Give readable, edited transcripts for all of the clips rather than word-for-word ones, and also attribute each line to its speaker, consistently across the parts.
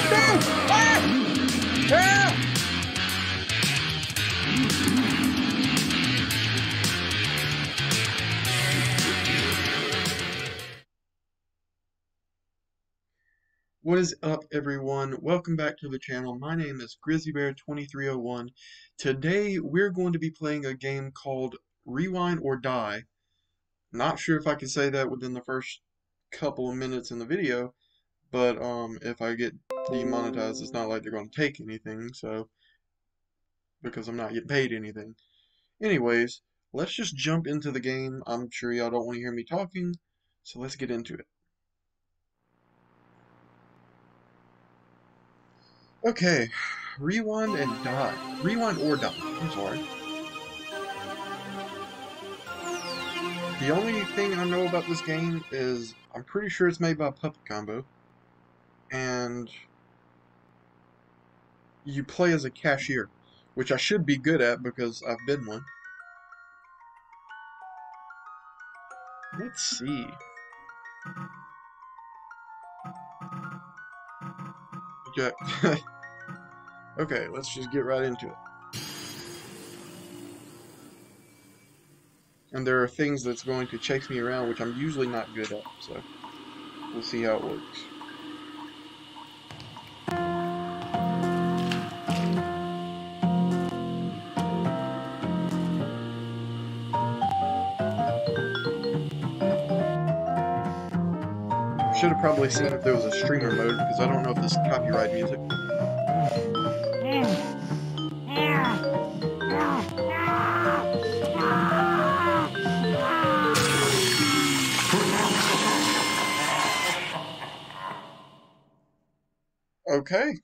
Speaker 1: What is up, everyone? Welcome back to the channel. My name is GrizzlyBear2301. Today we're going to be playing a game called Rewind or Die. Not sure if I can say that within the first couple of minutes in the video, but if I get demonetized, it's not like they're going to take anything, so because I'm not getting paid anything. Anyways, let's just jump into the game. I'm sure y'all don't want to hear me talking, so let's get into it. Okay, rewind and die. Rewind or die. I'm sorry. The only thing I know about this game is I'm pretty sure it's made by Puppet Combo. And you play as a cashier, which I should be good at because I've been one. Let's see. Okay. Okay, let's just get right into it. And there are things that's going to chase me around, which I'm usually not good at, so we'll see how it works. Should have probably seen if there was a streamer mode, because I don't know if this is copyright music. Okay.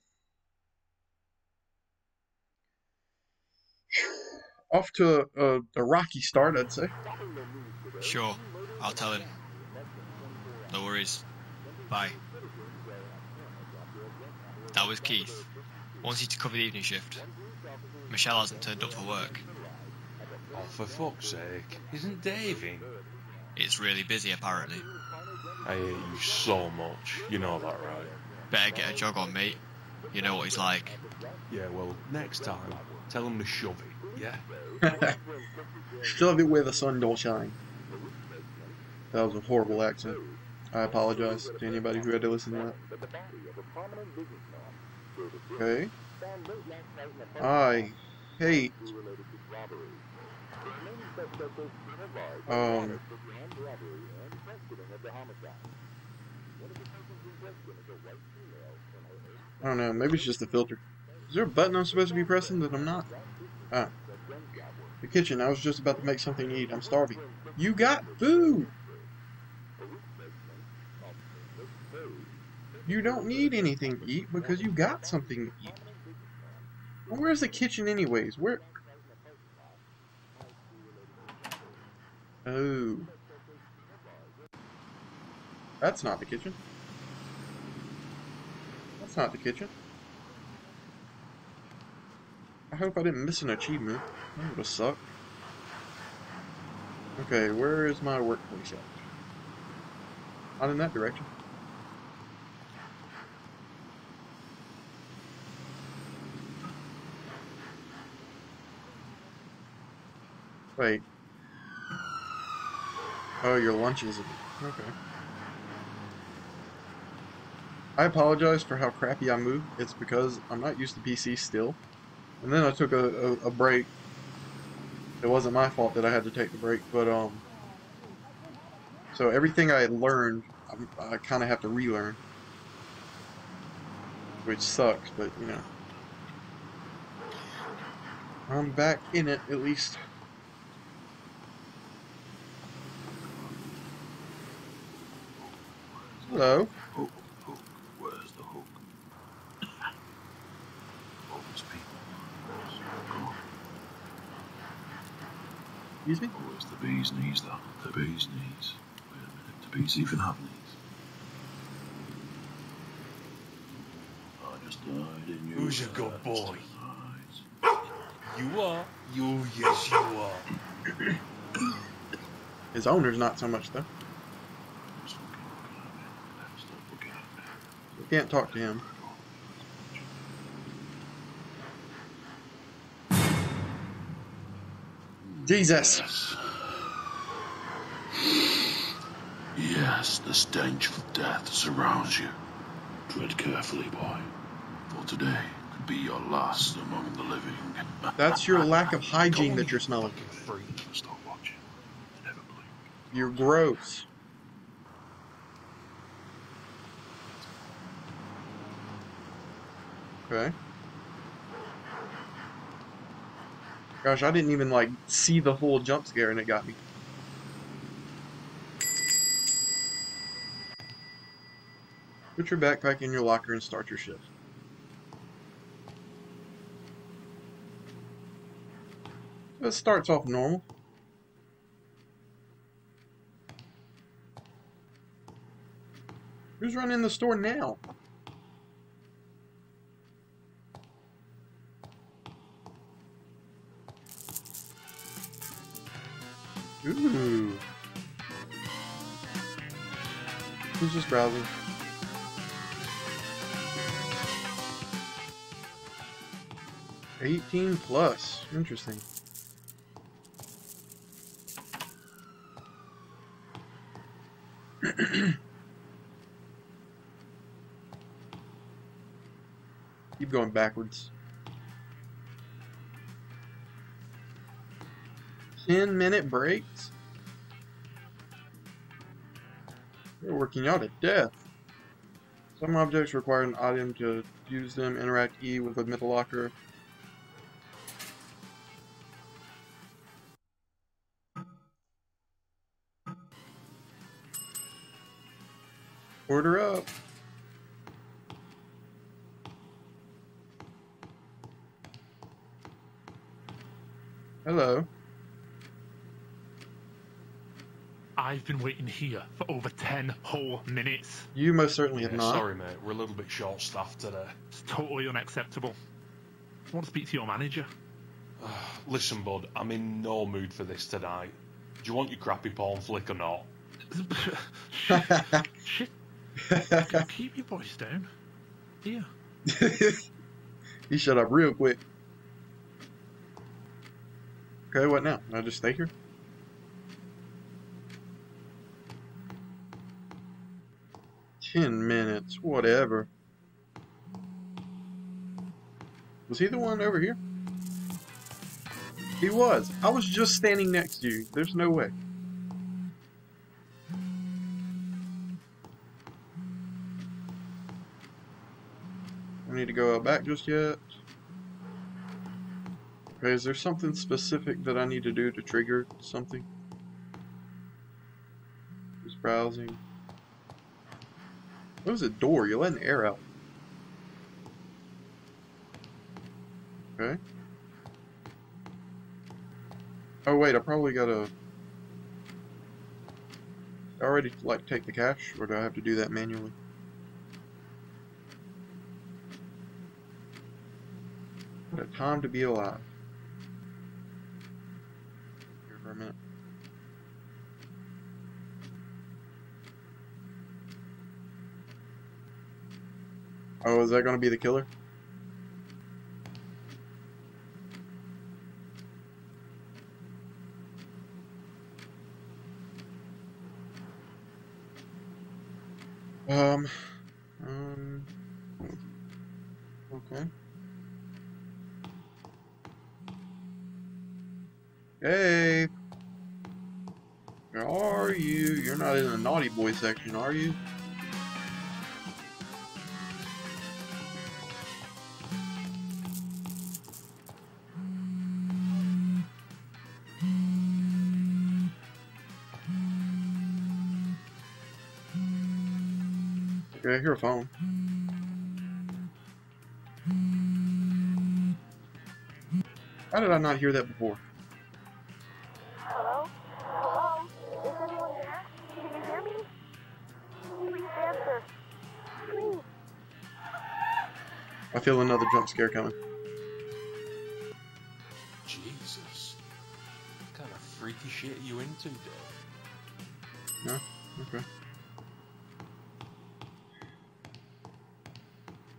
Speaker 1: Off to a rocky start, I'd say.
Speaker 2: Sure, I'll tell him. No worries. Bye. That was Keith. Wants you to cover the evening shift. Michelle hasn't turned up for work.
Speaker 3: Oh, for fuck's sake. Isn't Dave in?
Speaker 2: It's really busy, apparently.
Speaker 3: I hate you so much. You know that, right?
Speaker 2: Better get a jog on, mate. You know what he's like.
Speaker 3: Yeah, well, next time, tell him to shove it, yeah?
Speaker 1: Shove it where the sun don't shine. That was a horrible accent. I apologize to anybody who had to listen to that. Okay. I hate I don't know, maybe it's just the filter. Is there a button I'm supposed to be pressing that I'm not? Ah. The kitchen, I was just about to make something to eat. I'm starving. You got food! You don't need anything to eat because you got something to eat. Well, where's the kitchen anyways? Where? Oh. That's not the kitchen. That's not the kitchen. I hope I didn't miss an achievement. That would have sucked. Okay, where is my workplace at? Not in that direction. Wait. Oh, your lunch is... Okay. I apologize for how crappy I move. It's because I'm not used to PC still. And then I took a break. It wasn't my fault that I had to take the break, but, so everything I had learned, I kind of have to relearn. Which sucks, but, you know. I'm back in it, at least. Hello.
Speaker 4: Hook, where's the hook? Homeless people.
Speaker 1: Excuse me?
Speaker 4: Where's the bee's knees, though? The bee's knees. Wait a minute, do bees even have knees? I just died in your...
Speaker 3: Who's a good boy?
Speaker 4: Eyes.
Speaker 3: You are. Yes, you are.
Speaker 1: His owner's not so much, though.
Speaker 4: Stop looking at me. Stop looking at me.
Speaker 1: You can't talk to him. Jesus.
Speaker 4: Yes. Yes, the stench of death surrounds you. Tread carefully, boy, for today could be your last among the living.
Speaker 1: That's your lack of
Speaker 3: Go
Speaker 1: hygiene
Speaker 3: on,
Speaker 1: that
Speaker 3: you
Speaker 1: you're smelling.
Speaker 3: fucking freak.
Speaker 4: Stop watching. Never blink.
Speaker 1: You're gross. Okay. Gosh, I didn't even, like, see the full jump scare and it got me. Put your backpack in your locker and start your shift. So it starts off normal. Who's running the store now? Ooh. Who's just browsing? +18. Interesting. Keep going backwards. 10-minute breaks? They're working y'all to death. Some objects require an item to use them. Interact E with a middle locker. Order up. Hello.
Speaker 5: I've been waiting here for over 10 whole minutes.
Speaker 1: You most certainly
Speaker 3: Yeah,
Speaker 1: have not.
Speaker 3: sorry, mate. We're a little bit short-staffed today.
Speaker 5: It's totally unacceptable. I want to speak to your manager.
Speaker 3: Listen, bud, I'm in no mood for this tonight. Do you want your crappy porn flick or not?
Speaker 5: Shit. Keep your voice down. Here.
Speaker 1: He shut up real quick. Okay, what now? Can I just stay here? $10, whatever. Was he the one over here? He was. I was just standing next to you. There's no way. I need to go out back just yet. Okay, is there something specific that I need to do to trigger something? Just browsing. What is a door? You're letting air out. Okay. Oh wait, I probably gotta already like take the cash, or do I have to do that manually? What a time to be alive. Here for a minute. Oh, is that gonna be the killer? Okay. Hey, where are you? You're not in the naughty boy section, are you? Okay, I hear a phone. How did I not hear that before?
Speaker 6: Hello? Hello? Is anyone there? Can you hear me? Please answer. Please.
Speaker 1: I feel another jump scare coming.
Speaker 3: Jesus. What kind of freaky shit are you into, Dave?
Speaker 1: No? Okay.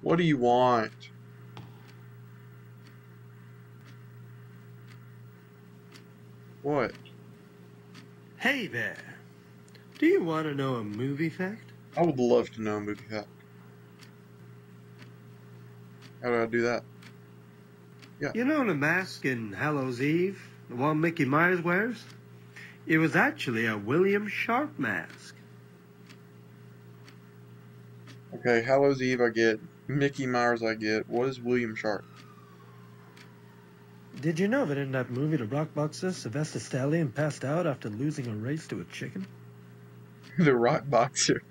Speaker 1: What do you want? What?
Speaker 7: Hey there. Do you want to know a movie fact?
Speaker 1: I would love to know a movie fact. How do I do that? Yeah.
Speaker 7: You know the mask in Hallows Eve? The one Mickey Myers wears? It was actually a William Sharp mask.
Speaker 1: Okay, Hallows Eve I get. Mickey Myers I get. What is William Sharp?
Speaker 7: Did you know that in that movie, the blockbuster, Sylvester Stallone passed out after losing a race to a chicken?
Speaker 1: The Rock Boxer.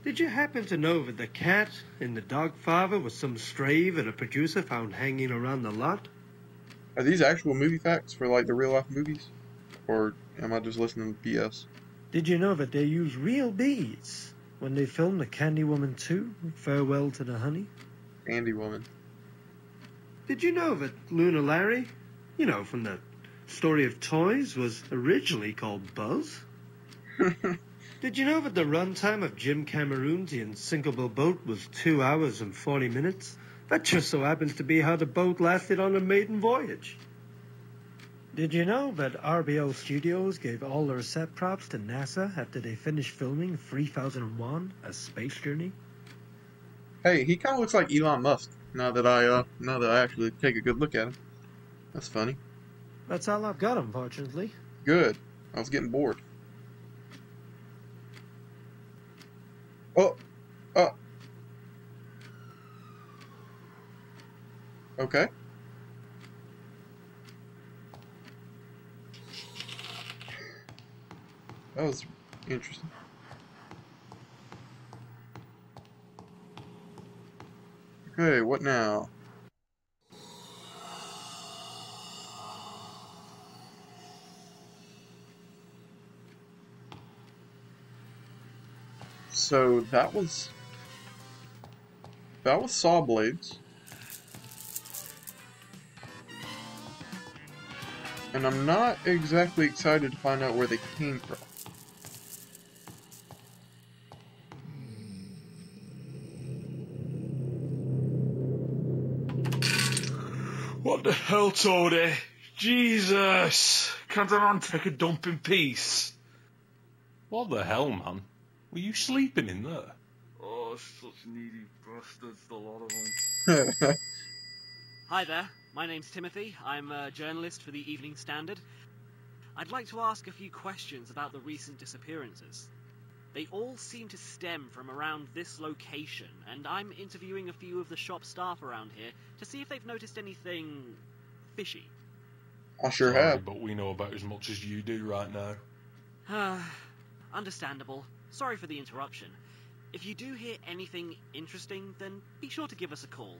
Speaker 7: Did you happen to know that the cat in The Dogfather was some stray that a producer found hanging around the lot?
Speaker 1: Are these actual movie facts for like the real life movies? Or am I just listening to BS?
Speaker 7: Did you know that they use real bees when they filmed The Candywoman 2, Farewell to the Honey?
Speaker 1: Andy Woman.
Speaker 7: Did you know that Luna Larry, you know, from the Story of Toys, was originally called Buzz? Did you know that the runtime of Jim Cameron's The Unsinkable Boat was 2 hours and 40 minutes? That just so happens to be how the boat lasted on a maiden voyage. Did you know that RBO Studios gave all their set props to NASA after they finished filming 3001: A Space Journey?
Speaker 1: Hey, he kind of looks like Elon Musk. Now that I actually take a good look at him. That's funny.
Speaker 7: That's all I've got, unfortunately.
Speaker 1: Good. I was getting bored. Oh. Oh. Okay. That was interesting. Okay, what now? So that was saw blades. And I'm not exactly excited to find out where they came from.
Speaker 3: What the hell, Toadie? Jesus! Can't a man take a dump in peace? What the hell, man? Were you sleeping in there?
Speaker 8: Oh, such needy bastards, the lot of them.
Speaker 9: Hi there, my name's Timothy. I'm a journalist for the Evening Standard. I'd like to ask a few questions about the recent disappearances. They all seem to stem from around this location, and I'm interviewing a few of the shop staff around here to see if they've noticed anything fishy.
Speaker 1: I sure
Speaker 3: Sorry,
Speaker 1: have.
Speaker 3: but we know about as much as you do right now.
Speaker 9: Understandable. Sorry for the interruption. If you do hear anything interesting, then be sure to give us a call.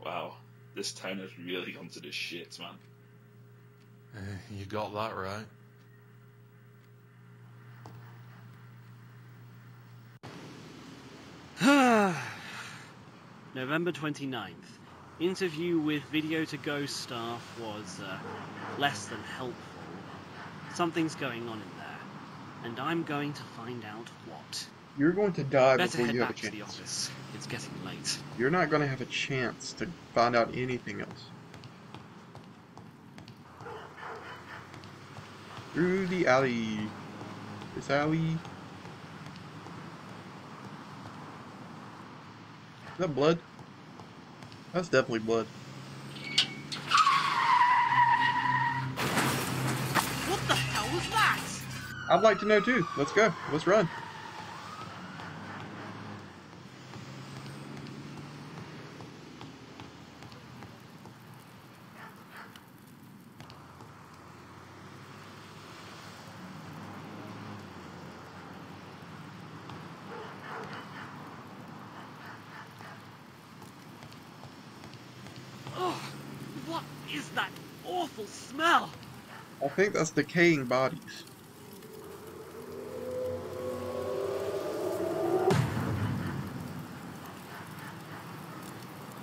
Speaker 8: Wow, this town has really gone to the shits, man.
Speaker 3: You got that right.
Speaker 9: November 29th. Interview with Video to Go staff was less than helpful. Something's going on in there, and I'm going to find out what.
Speaker 1: You're going to die
Speaker 9: Better
Speaker 1: before
Speaker 9: head
Speaker 1: you have a
Speaker 9: back to the
Speaker 1: chance.
Speaker 9: office. It's getting late.
Speaker 1: You're not going to have a chance to find out anything else. Through the alley. This alley. Is that blood? That's definitely blood.
Speaker 9: What the hell was that?
Speaker 1: I'd like to know too. Let's go. Let's run.
Speaker 9: Oh, what is that awful smell?
Speaker 1: I think that's decaying bodies.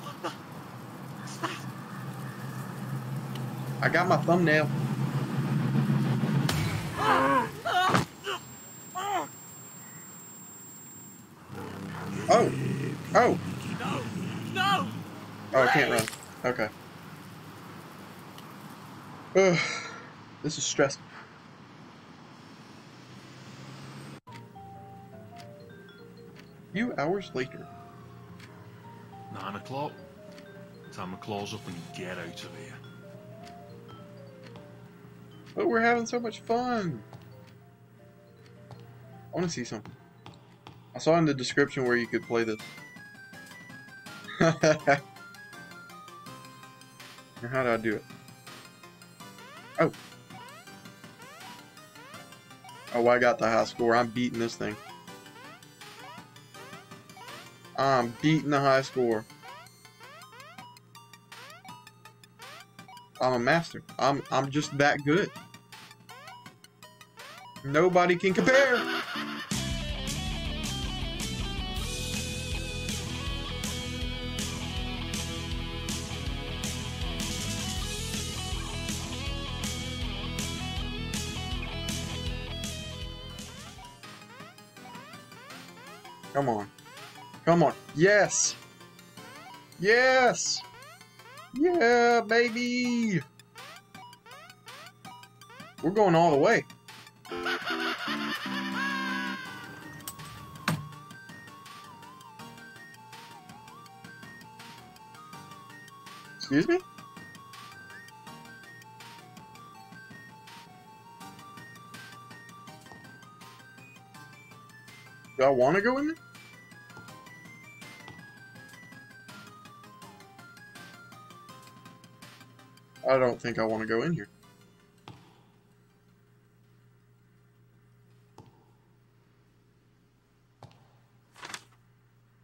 Speaker 9: What the? What's that?
Speaker 1: I got my thumbnail. Oh. Oh.
Speaker 9: No! No!
Speaker 1: Oh, I can't run. Okay. Ugh, this is stressful. Few hours later.
Speaker 3: 9 o'clock. Time to close up and get out of here.
Speaker 1: But we're having so much fun. I want to see something. I saw in the description where you could play this. Now, how do I do it? Oh. Oh, I got the high score. I'm beating this thing. I'm beating the high score. I'm a master. I'm just that good. Nobody can compare. Come on. Come on. Yes. Yes. Yeah, baby. We're going all the way. Excuse me? Do I want to go in there? I don't think I want to go in here.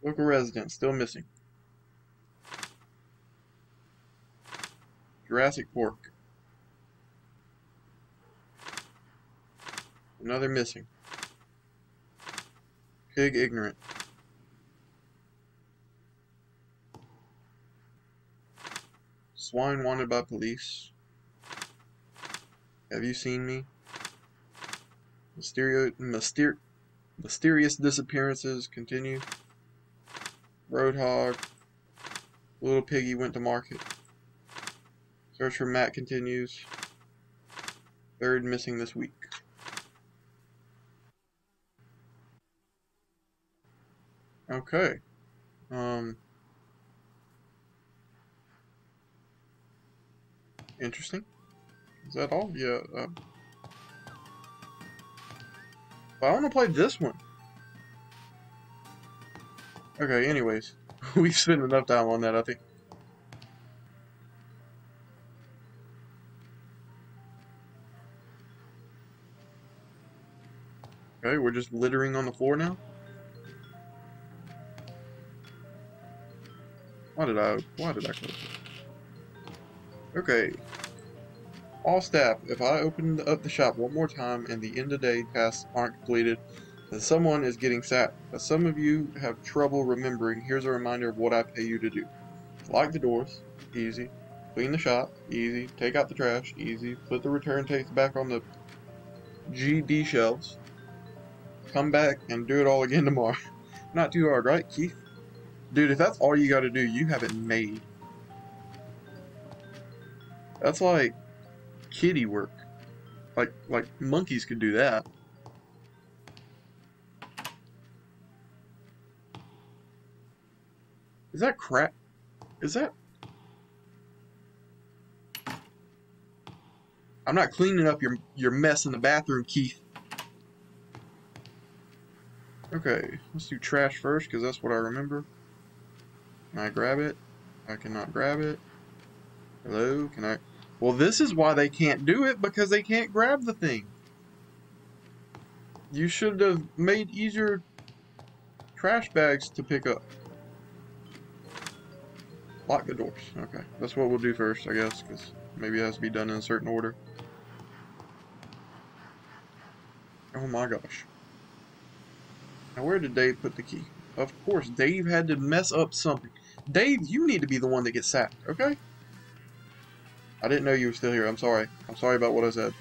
Speaker 1: Local resident still missing. Jurassic pork. Another missing. Pig ignorant. Swine wanted by police. Have you seen me? Mysterious disappearances continue. Roadhog. Little piggy went to market. Search for Matt continues. Third missing this week. Okay. Interesting. Is that all? Yeah. I want to play this one. Okay, anyways. We've spent enough time on that, I think. Okay, we're just littering on the floor now? Why did I close it? Okay. All staff, if I open up the shop one more time and the end of day tasks aren't completed, then someone is getting sacked. As some of you have trouble remembering, here's a reminder of what I pay you to do. Lock the doors, easy. Clean the shop, easy. Take out the trash, easy. Put the return tapes back on the GD shelves. Come back and do it all again tomorrow. Not too hard, right, Keith? Dude, if that's all you gotta do, you have it made. That's like kiddie work. Like monkeys could do that. Is that crap? Is that... I'm not cleaning up your mess in the bathroom, Keith. Okay, let's do trash first, because that's what I remember. Can I grab it? I cannot grab it. Hello? Can I... Well, this is why they can't do it, because they can't grab the thing. You should have made easier trash bags to pick up. Lock the doors. Okay, that's what we'll do first, I guess, because maybe it has to be done in a certain order. Oh my gosh. Now, where did Dave put the key? Of course, Dave had to mess up something. Dave, you need to be the one that gets sacked, okay? I didn't know you were still here. I'm sorry. I'm sorry about what I said.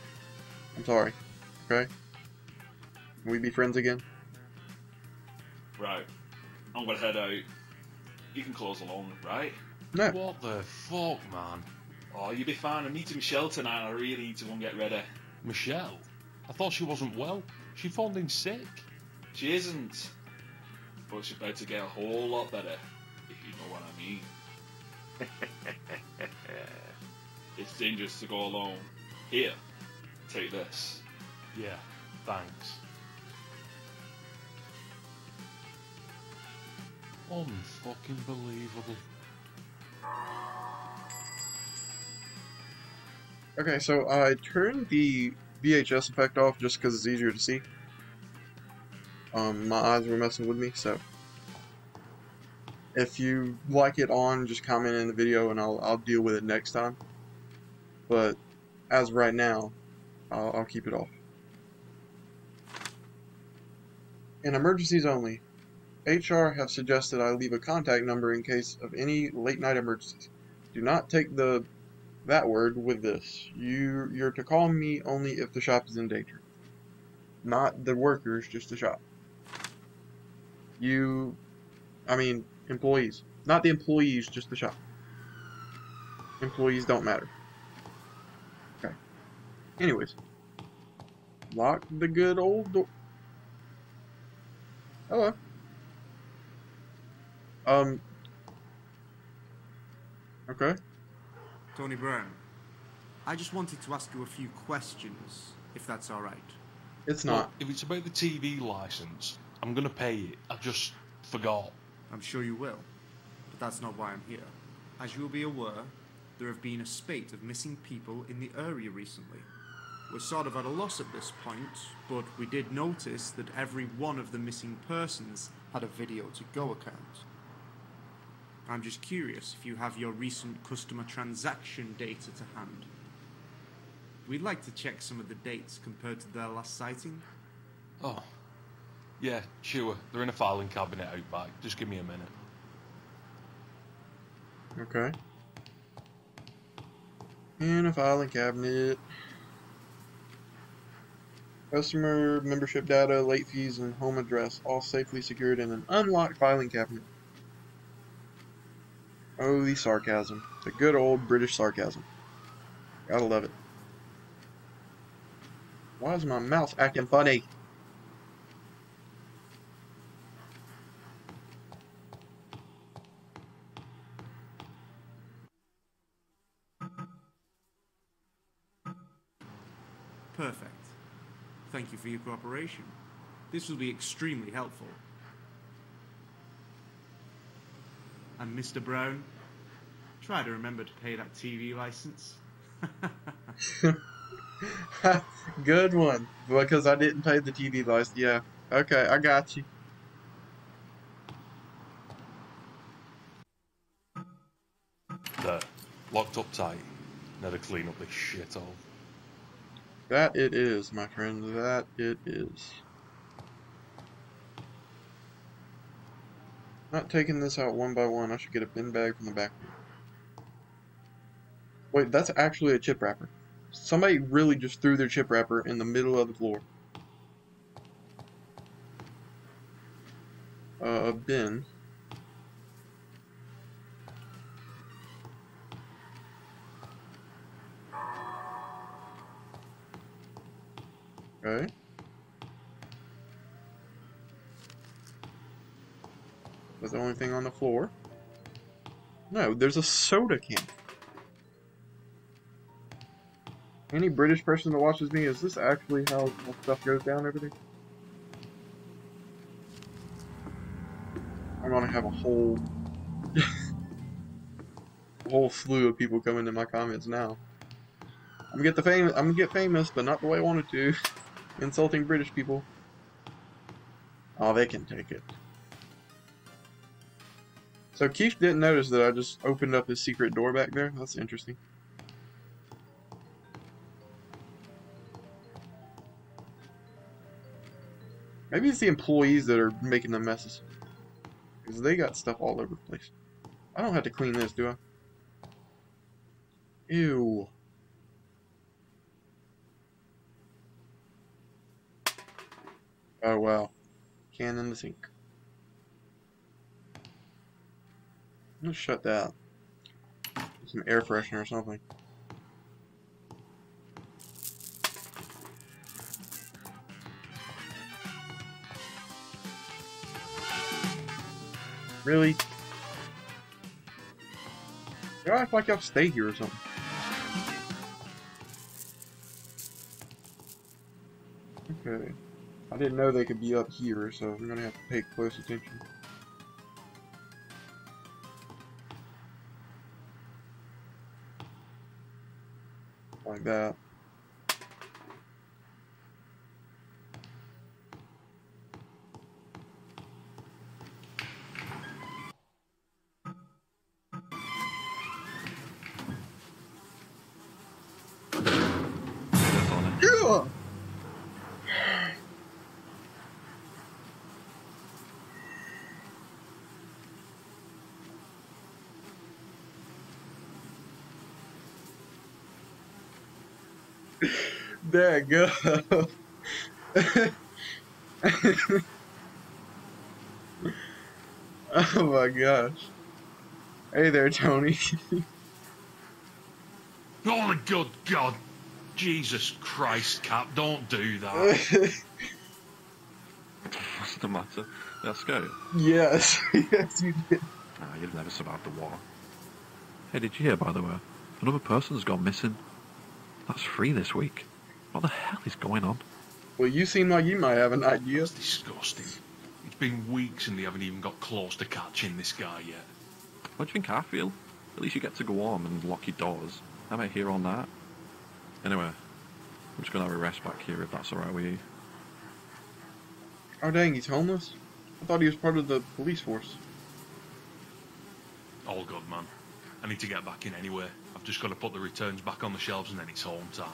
Speaker 1: I'm sorry. Okay? Can we be friends again?
Speaker 3: Right. I'm gonna head out. You can close along, right?
Speaker 1: No.
Speaker 3: What the fuck, man?
Speaker 8: Oh, you'll be fine. I'm meeting Michelle tonight. I really need to go and get ready.
Speaker 3: Michelle? I thought she wasn't well. She phoned in sick.
Speaker 8: She isn't. But she's about to get a whole lot better, if you know what I mean. It's dangerous to go alone. Here, take this.
Speaker 3: Yeah, thanks. Unfucking believable.
Speaker 1: Okay, so I turned the VHS effect off just because it's easier to see. My eyes were messing with me, so if you like it on, just comment in the video and I'll deal with it next time. But as of right now, I'll keep it off. In emergencies only, HR have suggested I leave a contact number in case of any late night emergencies. Do not take that word with this. You're to call me only if the shop is in danger. Not the workers, just the shop. Employees. Not the employees, just the shop. Employees don't matter. Okay. Anyways. Lock the good old door. Hello. Okay.
Speaker 10: Tony Brown, I just wanted to ask you a few questions, if that's alright.
Speaker 1: It's not.
Speaker 3: Well, if it's about the TV license, I'm gonna pay it. I just forgot.
Speaker 10: I'm sure you will, but that's not why I'm here. As you'll be aware, there have been a spate of missing people in the area recently. We're sort of at a loss at this point, but we did notice that every one of the missing persons had a video to go account. I'm just curious if you have your recent customer transaction data to hand. We'd like to check some of the dates compared to their last sighting.
Speaker 3: Oh, yeah, sure. They're in a filing cabinet out back. Just give me a minute.
Speaker 1: Okay. In a filing cabinet. Customer membership data, late fees, and home address, all safely secured in an unlocked filing cabinet. Oh, the sarcasm. The good old British sarcasm. Gotta love it. Why is my mouse acting funny?
Speaker 10: Perfect. Thank you for your cooperation. This will be extremely helpful. And Mr. Brown, try to remember to pay that TV license.
Speaker 1: Good one. Because I didn't pay the TV license. Yeah. Okay, I got you.
Speaker 3: There. Locked up tight. Now to clean up this shithole.
Speaker 1: That it is, my friend. That it is. Not taking this out one by one. I should get a bin bag from the back. Wait, that's actually a chip wrapper. Somebody really just threw their chip wrapper in the middle of the floor. A bin. Okay. That's the only thing on the floor. No, there's a soda can. Any British person that watches me, is this actually how stuff goes down over there? I'm gonna have a whole slew of people come into my comments now. I'm gonna get famous, but not the way I wanted to. Insulting British people. Oh, they can take it. So Keith didn't notice that I just opened up his secret door back there. That's interesting. Maybe it's the employees that are making the messes. Because they got stuff all over the place. I don't have to clean this, do I? Ew. Oh, wow. Can in the sink. Let's shut that. Some air freshener or something. Really? You act like y'all stay here or something. Okay. I didn't know they could be up here, so we're gonna have to pay close attention. Like that. Yeah! There you go. Oh my gosh. Hey there, Tony.
Speaker 3: Oh, the good God. Jesus Christ, Cap, don't do that.
Speaker 11: What's the matter? Did I scare you?
Speaker 1: Yes. Yes, you did.
Speaker 11: Nah, you've never survived the war. Hey, did you hear, by the way? Another person's gone missing. That's 3 this week. What the hell is going on?
Speaker 1: Well, you seem like you might have an idea.
Speaker 3: It's disgusting. It's been weeks and they haven't even got close to catching this guy yet.
Speaker 11: What do you think I feel? At least you get to go home and lock your doors. I'm out here all night. Anyway, I'm just going to have a rest back here if that's alright with you.
Speaker 1: Oh dang, he's homeless? I thought he was part of the police force.
Speaker 3: All good, man. I need to get back in anyway. I've just got to put the returns back on the shelves and then it's home time.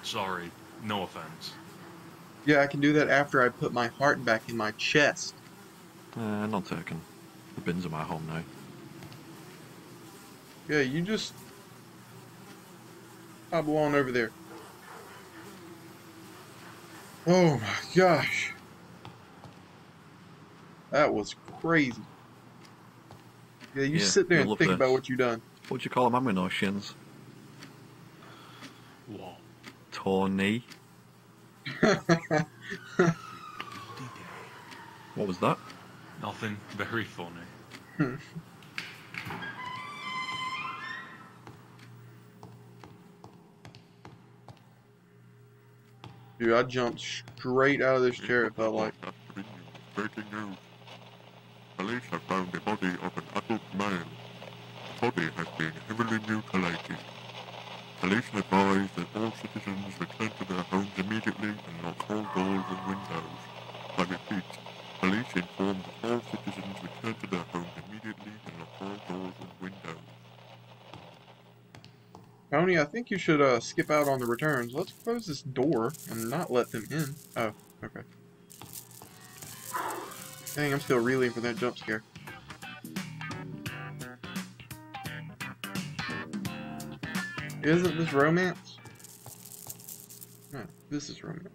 Speaker 3: Sorry, no offense.
Speaker 1: Yeah, I can do that after I put my heart back in my chest.
Speaker 11: Not taken. The bins are my home now.
Speaker 1: Yeah, you just hobble on over there. Oh my gosh. That was crazy. Yeah, you sit there and think about what you done.
Speaker 11: What'd you call a man with no shins?
Speaker 3: What?
Speaker 11: Tony. What was that?
Speaker 3: Nothing very funny.
Speaker 1: Dude, I jumped straight out of this chair, it felt like.
Speaker 12: Breaking news. Police have found the body of an adult male. The body has been heavily mutilated. Police advise that all citizens return to their homes immediately and lock all doors and windows. I repeat, police inform that all citizens return to their homes immediately and lock all doors and windows.
Speaker 1: Tony, I think you should skip out on the returns. Let's close this door and not let them in. Oh, okay. Dang, I'm still reeling from that jump scare. Isn't this romance? No, this is romance.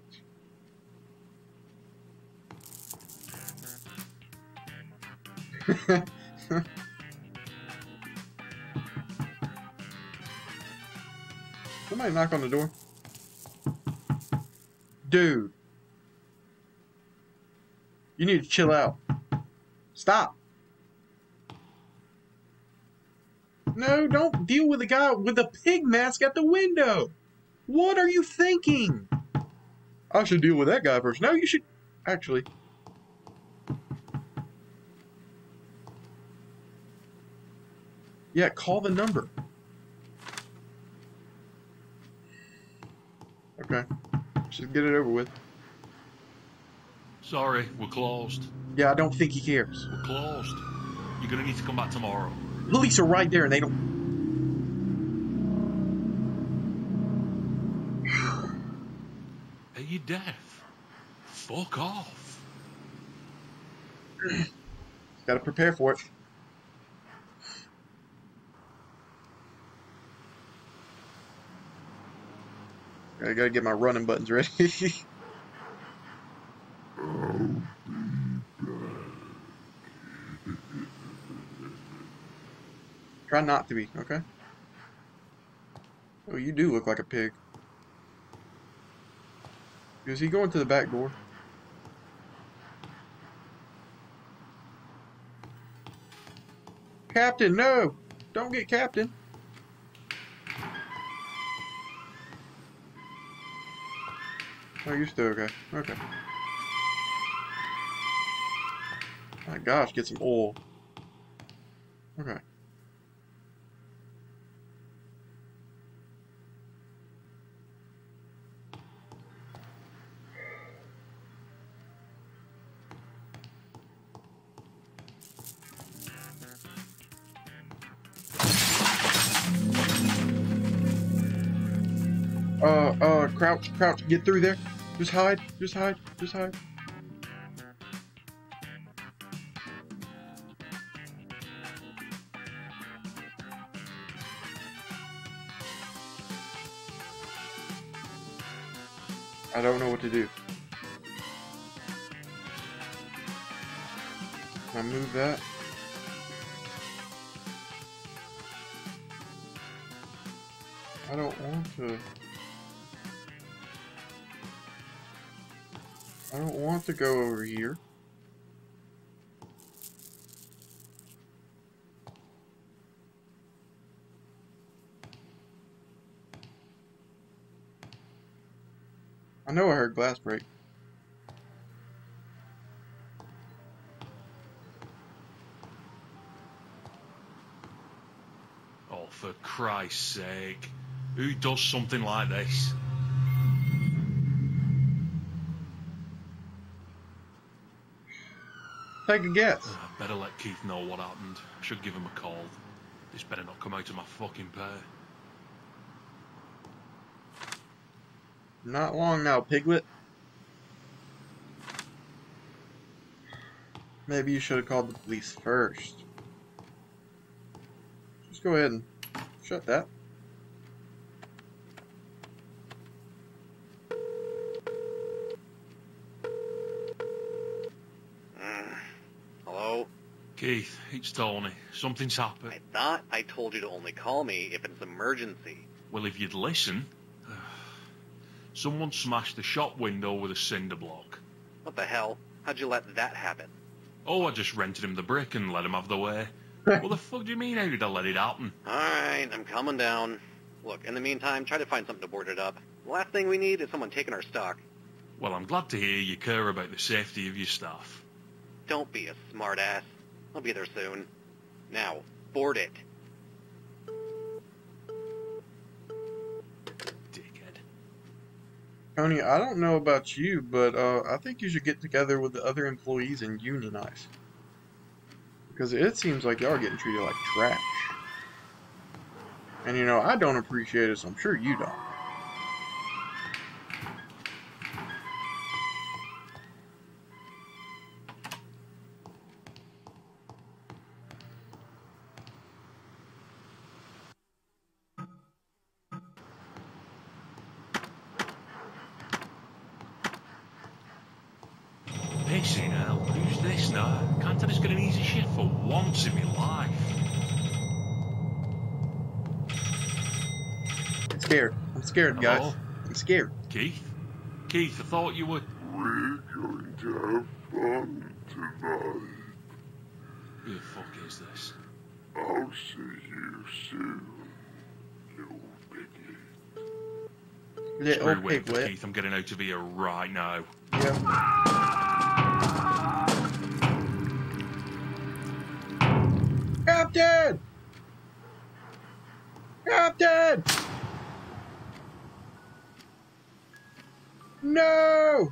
Speaker 1: Somebody knock on the door. Dude. You need to chill out. Stop. No, don't deal with the guy with the pig mask at the window. What are you thinking? I should deal with that guy first. No, you should... Actually... Yeah, call the number. Okay. Just get it over with.
Speaker 3: Sorry, we're closed.
Speaker 1: Yeah, I don't think he cares.
Speaker 3: We're closed. You're gonna need to come back tomorrow.
Speaker 1: Police are right there and they don't...
Speaker 3: Are you deaf? Fuck off.
Speaker 1: Gotta prepare for it. I gotta get my running buttons ready. Try not to be, okay? Oh, you do look like a pig. Is he going to the back door? Captain, no! Don't get Captain. Oh, you're still okay. Okay. My gosh, get some oil. Okay. Crouch, get through there. Just hide, just hide, just hide. I don't know what to do. Can I move that? I don't want to. I don't want to go over here. I know I heard glass break.
Speaker 3: Oh, for Christ's sake. Who does something like this?
Speaker 1: Take a guess.
Speaker 3: I better let Keith know what happened. I should give him a call. This better not come out of my fucking pay.
Speaker 1: Not long now, Piglet. Maybe you should have called the police first. Just go ahead and shut that.
Speaker 13: Hello?
Speaker 3: Keith, it's Tony. Something's happened.
Speaker 13: I thought I told you to only call me if it's an emergency.
Speaker 3: Well, if you'd listen... Someone smashed the shop window with a cinder block.
Speaker 13: What the hell? How'd you let that happen?
Speaker 3: Oh, I just rented him the brick and let him have the way. What the fuck do you mean, how did I let it happen?
Speaker 13: Alright, I'm coming down. Look, in the meantime, try to find something to board it up. The last thing we need is someone taking our stock.
Speaker 3: Well, I'm glad to hear you care about the safety of your staff.
Speaker 13: Don't be a smartass. I'll be there soon. Now, board it.
Speaker 1: Tony, I don't know about you, but I think you should get together with the other employees and unionize. Because it seems like y'all are getting treated like trash. And you know, I don't appreciate it, so I'm sure you don't.
Speaker 3: Pissing hell, who's this now? Can't I just get an easy shift for once in my life?
Speaker 1: I'm scared. I'm scared, guys.
Speaker 3: Hello?
Speaker 1: I'm scared.
Speaker 3: Keith? Keith, I thought you were...
Speaker 12: We're going to have fun tonight.
Speaker 3: Who the fuck is this?
Speaker 12: I'll see you soon, little piggy.
Speaker 1: Little
Speaker 3: Screw waiting for
Speaker 1: piglet.
Speaker 3: Keith, I'm getting out of here right now.
Speaker 1: Yep. Captain! Captain! No!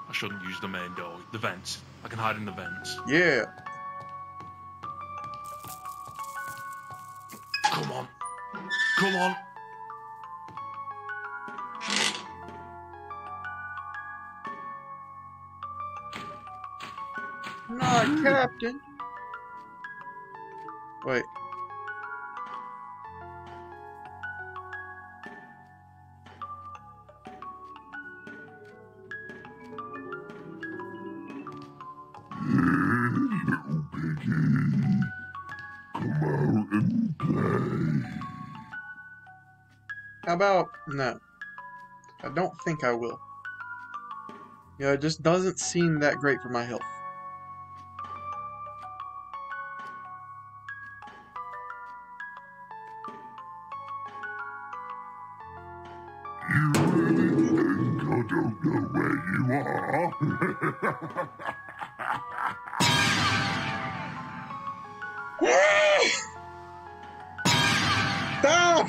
Speaker 3: I shouldn't use the main door. The vents. I can hide in the vents.
Speaker 1: Yeah.
Speaker 3: Come on. Come on.
Speaker 1: Not Captain. Wait.
Speaker 12: Little piggy, come out and play.
Speaker 1: How about no? I don't think I will. Yeah, it just doesn't seem that great for my health.
Speaker 12: You really think I don't know where you are?
Speaker 1: Stop!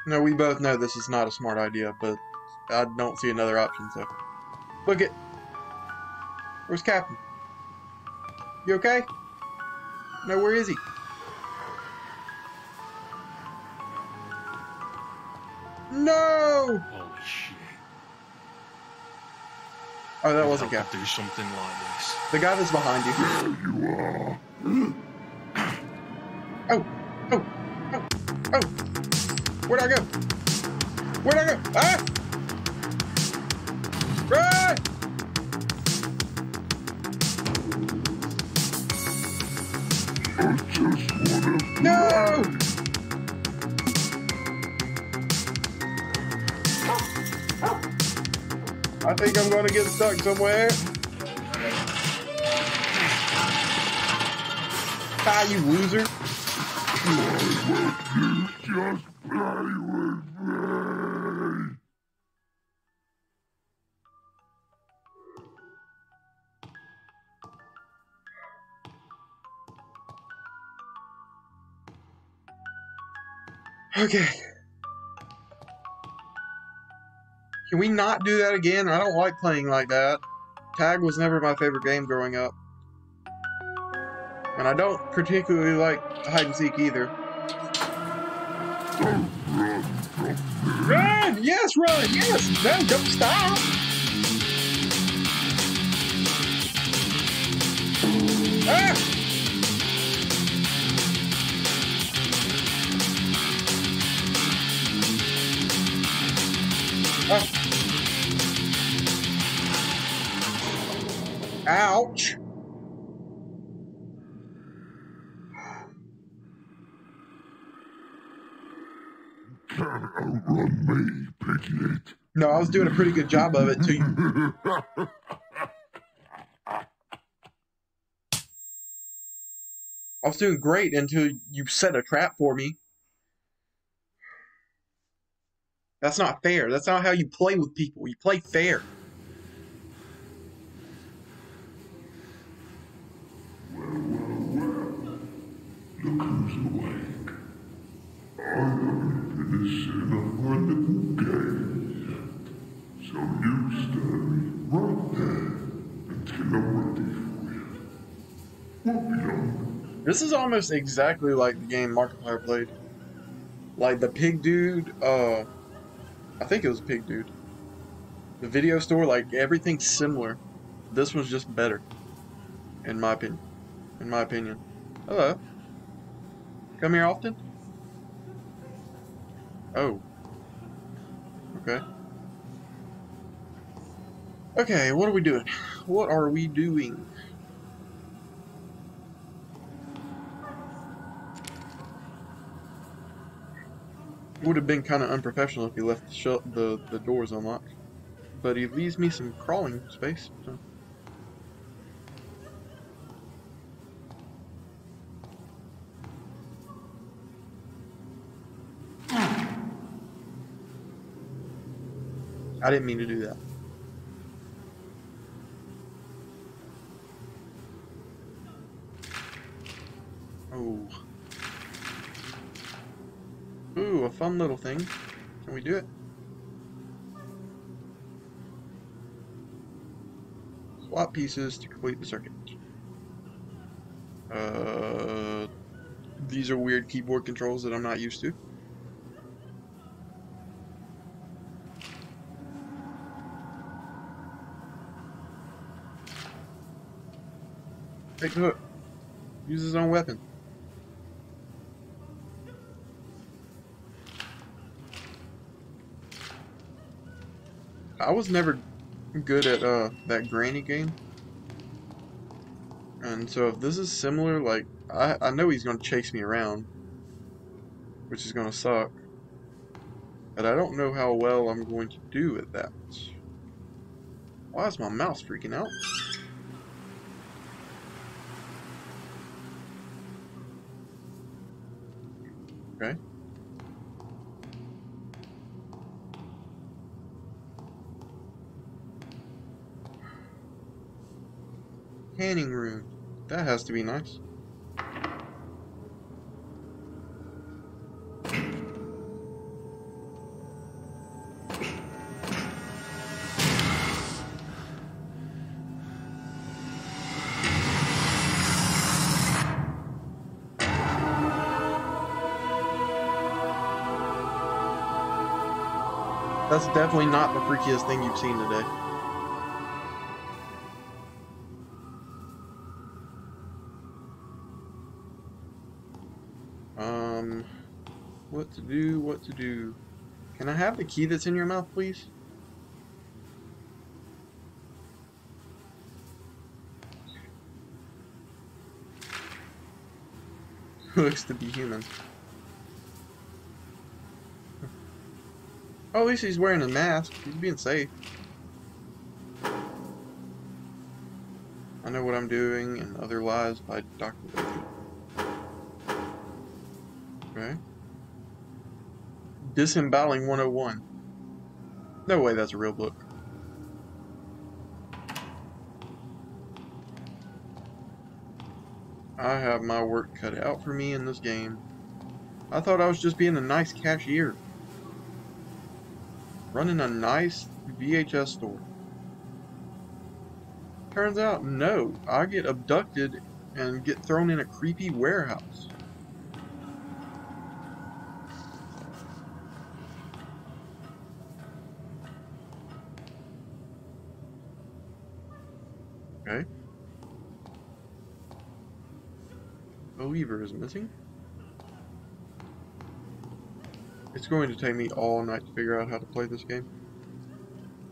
Speaker 1: No, we both know this is not a smart idea, but I don't see another option, so. Look it. Where's Captain? You okay? No, where is he? No!
Speaker 3: Holy shit.
Speaker 1: Oh, that wasn't
Speaker 3: How
Speaker 1: Captain.
Speaker 3: could do something like this?
Speaker 1: The guy that's behind you.
Speaker 12: There you are.
Speaker 1: Oh! Oh! Oh! Oh! Where'd I go? Where'd I go? Ah! Run!
Speaker 12: I just wanna
Speaker 1: No! I think I'm gonna get stuck somewhere. Ah, you loser.
Speaker 12: Why won't you just play with me?
Speaker 1: Okay. Can we not do that again? I don't like playing like that. Tag was never my favorite game growing up. And I don't particularly like hide and seek either.
Speaker 12: Don't run from me.
Speaker 1: Run! Yes, run! Yes! No, don't stop! Ah! Oh. Ouch!
Speaker 12: Can't outrun me, piglet.
Speaker 1: No, I was doing a pretty good job of it too. I was doing great until you set a trap for me. That's not fair. That's not how you play with people. You play fair.
Speaker 12: Well. Look who's awake. I haven't finished in our little game yet. So you stay right there until I'm ready for you. Won't be long.
Speaker 1: This is almost exactly like the game Markiplier played. Like the pig dude, I think it was a pig dude. The video store, like everything's similar. This one's just better. In my opinion. In my opinion. Hello. Come here often? Oh. Okay. Okay, what are we doing? What are we doing? It would have been kind of unprofessional if he left the doors unlocked. But he leaves me some crawling space. So. I didn't mean to do that. Oh. Ooh, a fun little thing. Can we do it? Swap pieces to complete the circuit. These are weird keyboard controls that I'm not used to. Take the hook. Use his own weapon. I was never good at that granny game. And so if this is similar, like, I know he's going to chase me around, which is going to suck. But I don't know how well I'm going to do at that. Why is my mouse freaking out? Okay. Canning room. That has to be nice. That's definitely not the freakiest thing you've seen today. What to do, what to do. Can I have the key that's in your mouth, please? Looks to be human. Oh, at least he's wearing a mask. He's being safe. I Know What I'm Doing and Other Lies by Dr. Wilkie. Okay. Disemboweling 101. No way that's a real book. I have my work cut out for me in this game. I thought I was just being a nice cashier. Running a nice VHS store. Turns out, no. I get abducted and get thrown in a creepy warehouse. Okay. The lever is missing. It's going to take me all night to figure out how to play this game.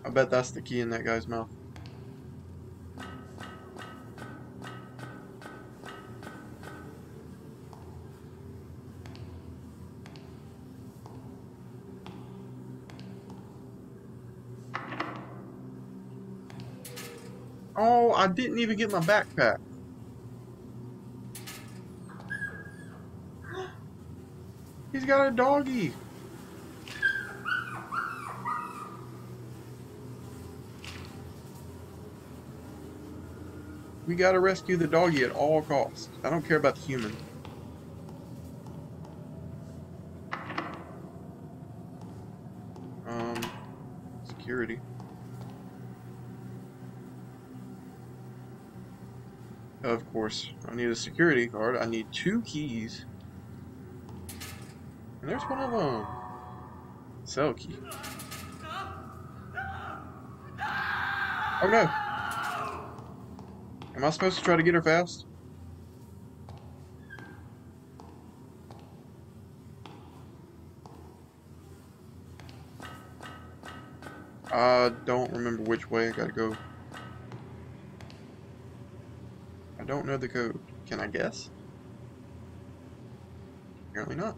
Speaker 1: I bet that's the key in that guy's mouth. Oh, I didn't even get my backpack. He's got a doggy. We gotta rescue the doggy at all costs. I don't care about the human. Security. Of course, I need a security card. I need 2 keys. And there's one of them. Cell key. Oh no! Am I supposed to try to get her fast? I don't remember which way I gotta go. I don't know the code. Can I guess? Apparently not.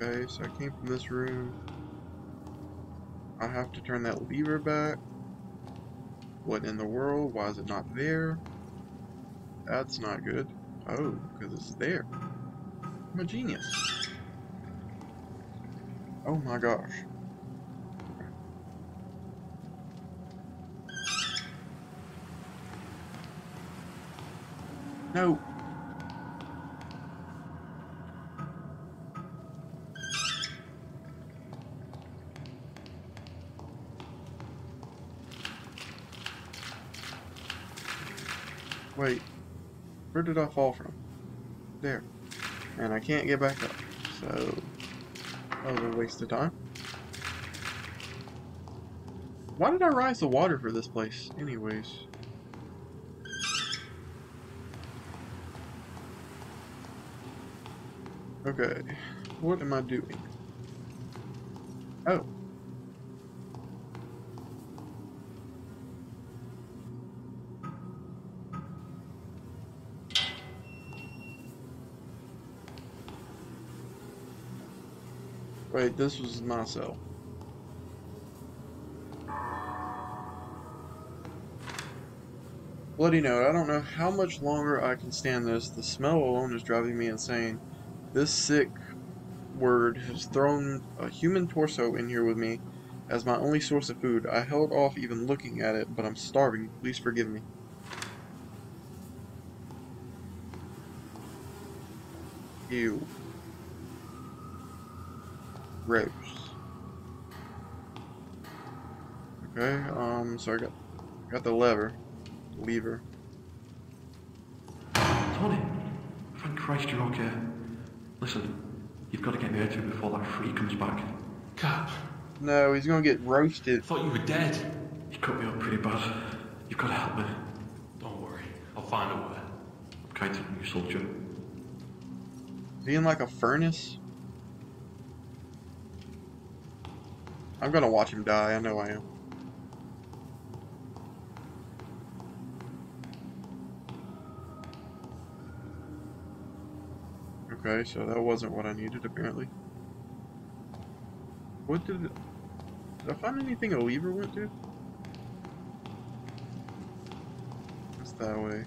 Speaker 1: Okay, so I came from this room. I have to turn that lever back. What in the world? Why is it not there? That's not good. Oh, because it's there. I'm a genius. Oh my gosh. No. Wait. Where did I fall from? There. And I can't get back up. So, that was a waste of time. Why did I rise the water for this place, anyways? Okay, what am I doing? Oh. Wait, this was my cell. Bloody note, I don't know how much longer I can stand this. The smell alone is driving me insane. This sick word has thrown a human torso in here with me as my only source of food. I held off even looking at it, but I'm starving. Please forgive me. Ew. Gross. Okay, so I got the lever.
Speaker 11: Tony, thank Christ you're okay. Listen, you've got to get me out of here before that freak comes back.
Speaker 3: Cap,
Speaker 1: No, he's gonna get roasted.
Speaker 3: thought you were dead.
Speaker 11: He cut me up pretty bad. You've got to help me.
Speaker 3: Don't worry, I'll find a way.
Speaker 11: I'm counting on you, soldier.
Speaker 1: Is he in like a furnace? I'm gonna watch him die, I know I am. Okay, so that wasn't what I needed, apparently. What did I find anything a lever went to? It's that way.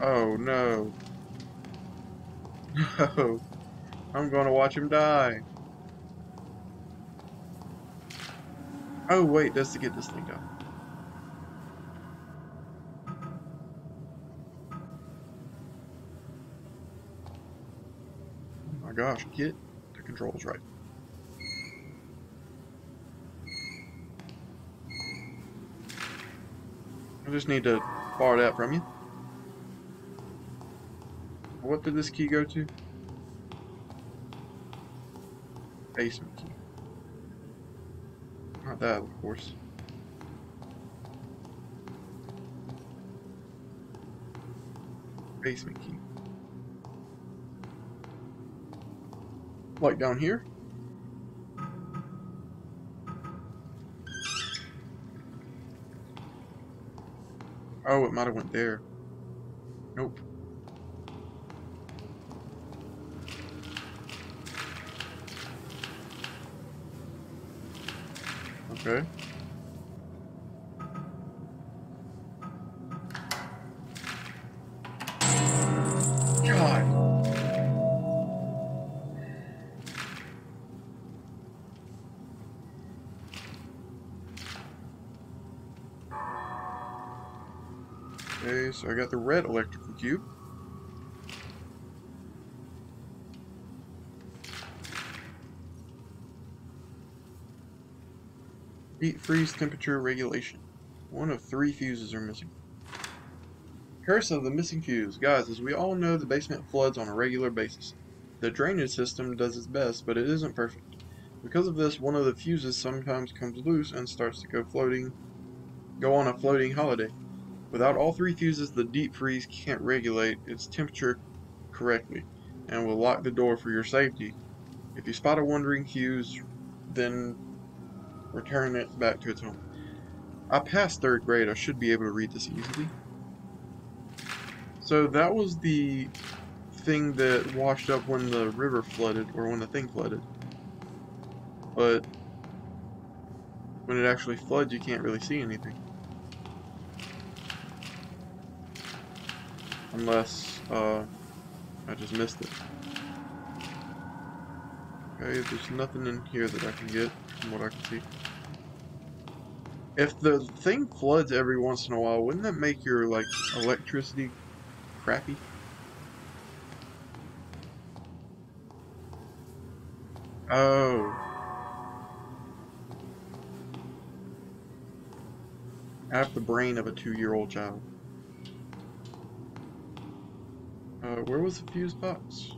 Speaker 1: Oh, no. No. I'm gonna watch him die. Oh, wait, that's to get this thing done. Oh my gosh, get the controls right. I just need to borrow that from you. What did this key go to? Basement key. Not that, of course. Basement key. Like down here? Oh, it might have went there. Nope. Okay. God. Okay, so I got the red electrical cube. Deep freeze temperature regulation. One of 3 fuses are missing. Curse of the missing fuse. Guys, as we all know, the basement floods on a regular basis. The drainage system does its best, but it isn't perfect. Because of this, one of the fuses sometimes comes loose and starts to go on a floating holiday. Without all 3 fuses, the deep freeze can't regulate its temperature correctly, and will lock the door for your safety. If you spot a wandering fuse, then return it back to its home. I passed 3rd grade, I should be able to read this easily. So that was the thing that washed up when the river flooded, or when the thing flooded. But when it actually floods, you can't really see anything. Unless, I just missed it. Okay, there's nothing in here that I can get, from what I can see. If the thing floods every once in a while, wouldn't that make your, like, electricity crappy? Oh. I have the brain of a 2-year-old child. Where was the fuse box?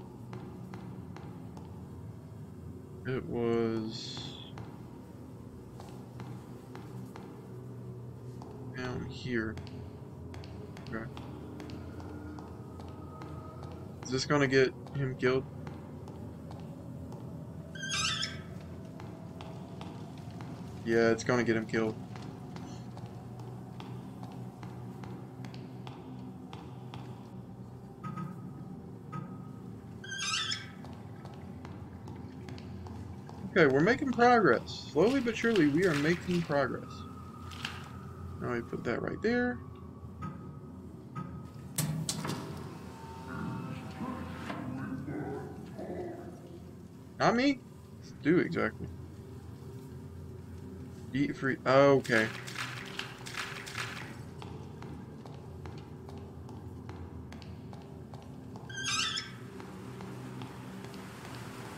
Speaker 1: It was down here. Okay. Is this gonna get him killed? Yeah, it's gonna get him killed. Okay, we're making progress. Slowly but surely, we are making progress. Now we put that right there. Not me? Do exactly. Eat free. Oh, okay.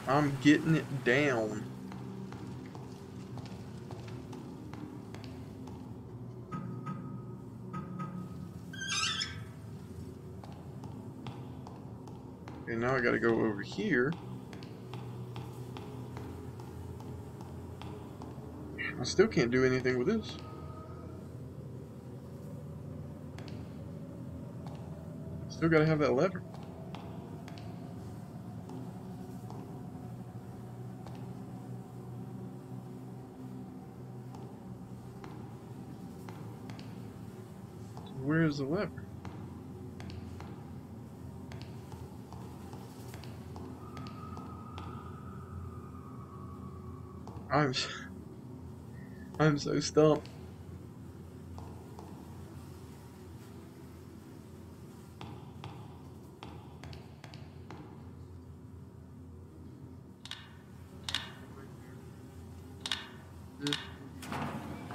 Speaker 1: I'm getting it down. Okay, now I gotta go over here. I still can't do anything with this. Still gotta have that lever. Where's the lever? I'm so stumped.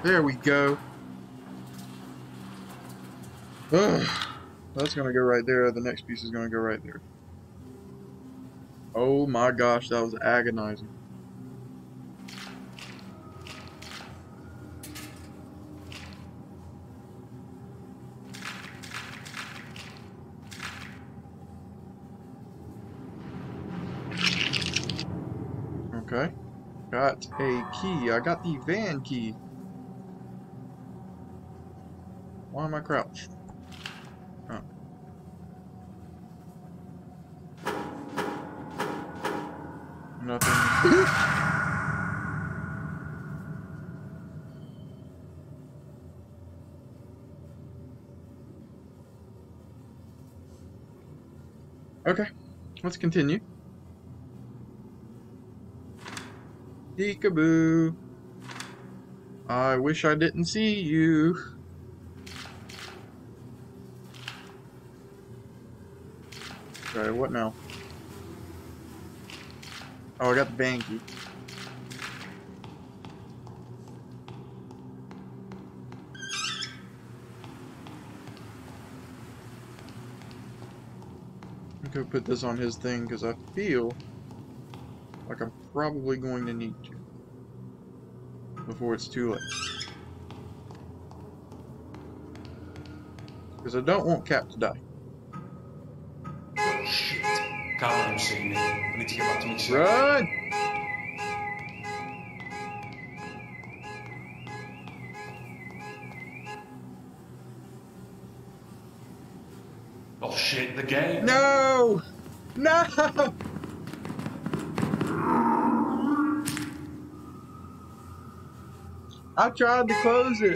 Speaker 1: There we go. Ugh. That's gonna go right there. The next piece is gonna go right there. Oh my gosh, that was agonizing. Okay. Got a key. I got the van key. Why am I crouched? Oh. Nothing. Okay, let's continue. Peekaboo. I wish I didn't see you. Okay, what now? Oh, I got the van key. I'm gonna put this on his thing because I feel like I'm probably going to need to before it's too late. Because I don't want Cap to die.
Speaker 3: Oh shit. Can't let him see me. I need to get back to myself.
Speaker 1: Run!
Speaker 3: Oh shit, the game.
Speaker 1: No! No! I tried to close it.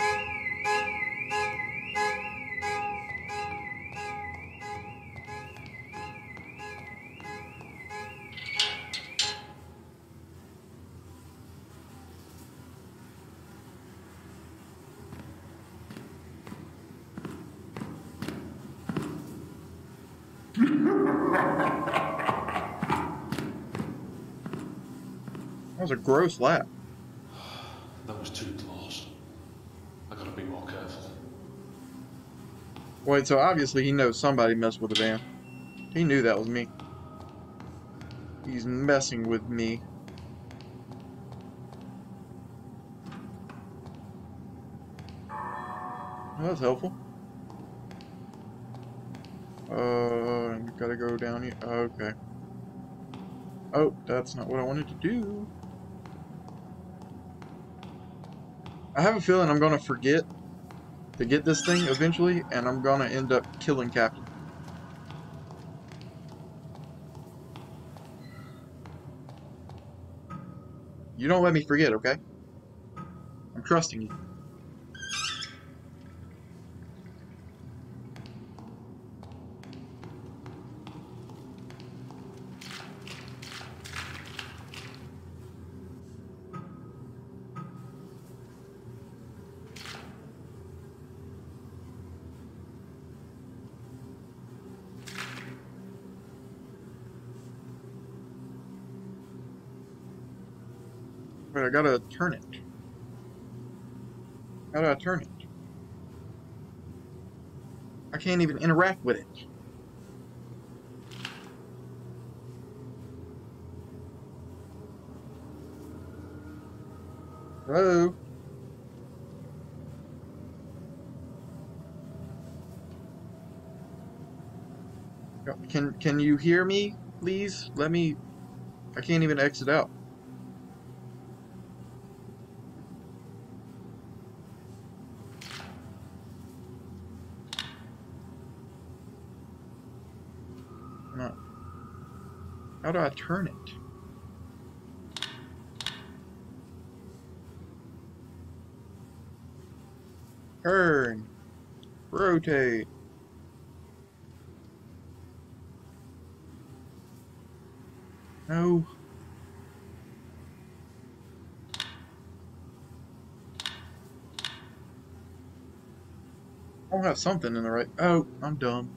Speaker 1: That was a gross laugh.
Speaker 3: That was too close. I gotta be more careful.
Speaker 1: Wait, so obviously he knows somebody messed with the van. He knew that was me. He's messing with me. Well, that's helpful. on, gotta go down here. Okay. Oh, that's not what I wanted to do. I have a feeling I'm gonna forget to get this thing eventually, and I'm gonna end up killing Captain. You don't let me forget, okay? I'm trusting you. But I gotta turn it. How do I turn it? I can't even interact with it. Hello? Can you hear me, please? Let me... I can't even exit out. No. How do I turn it? Turn. Rotate. No. I don't have something in the right... Oh, I'm dumb.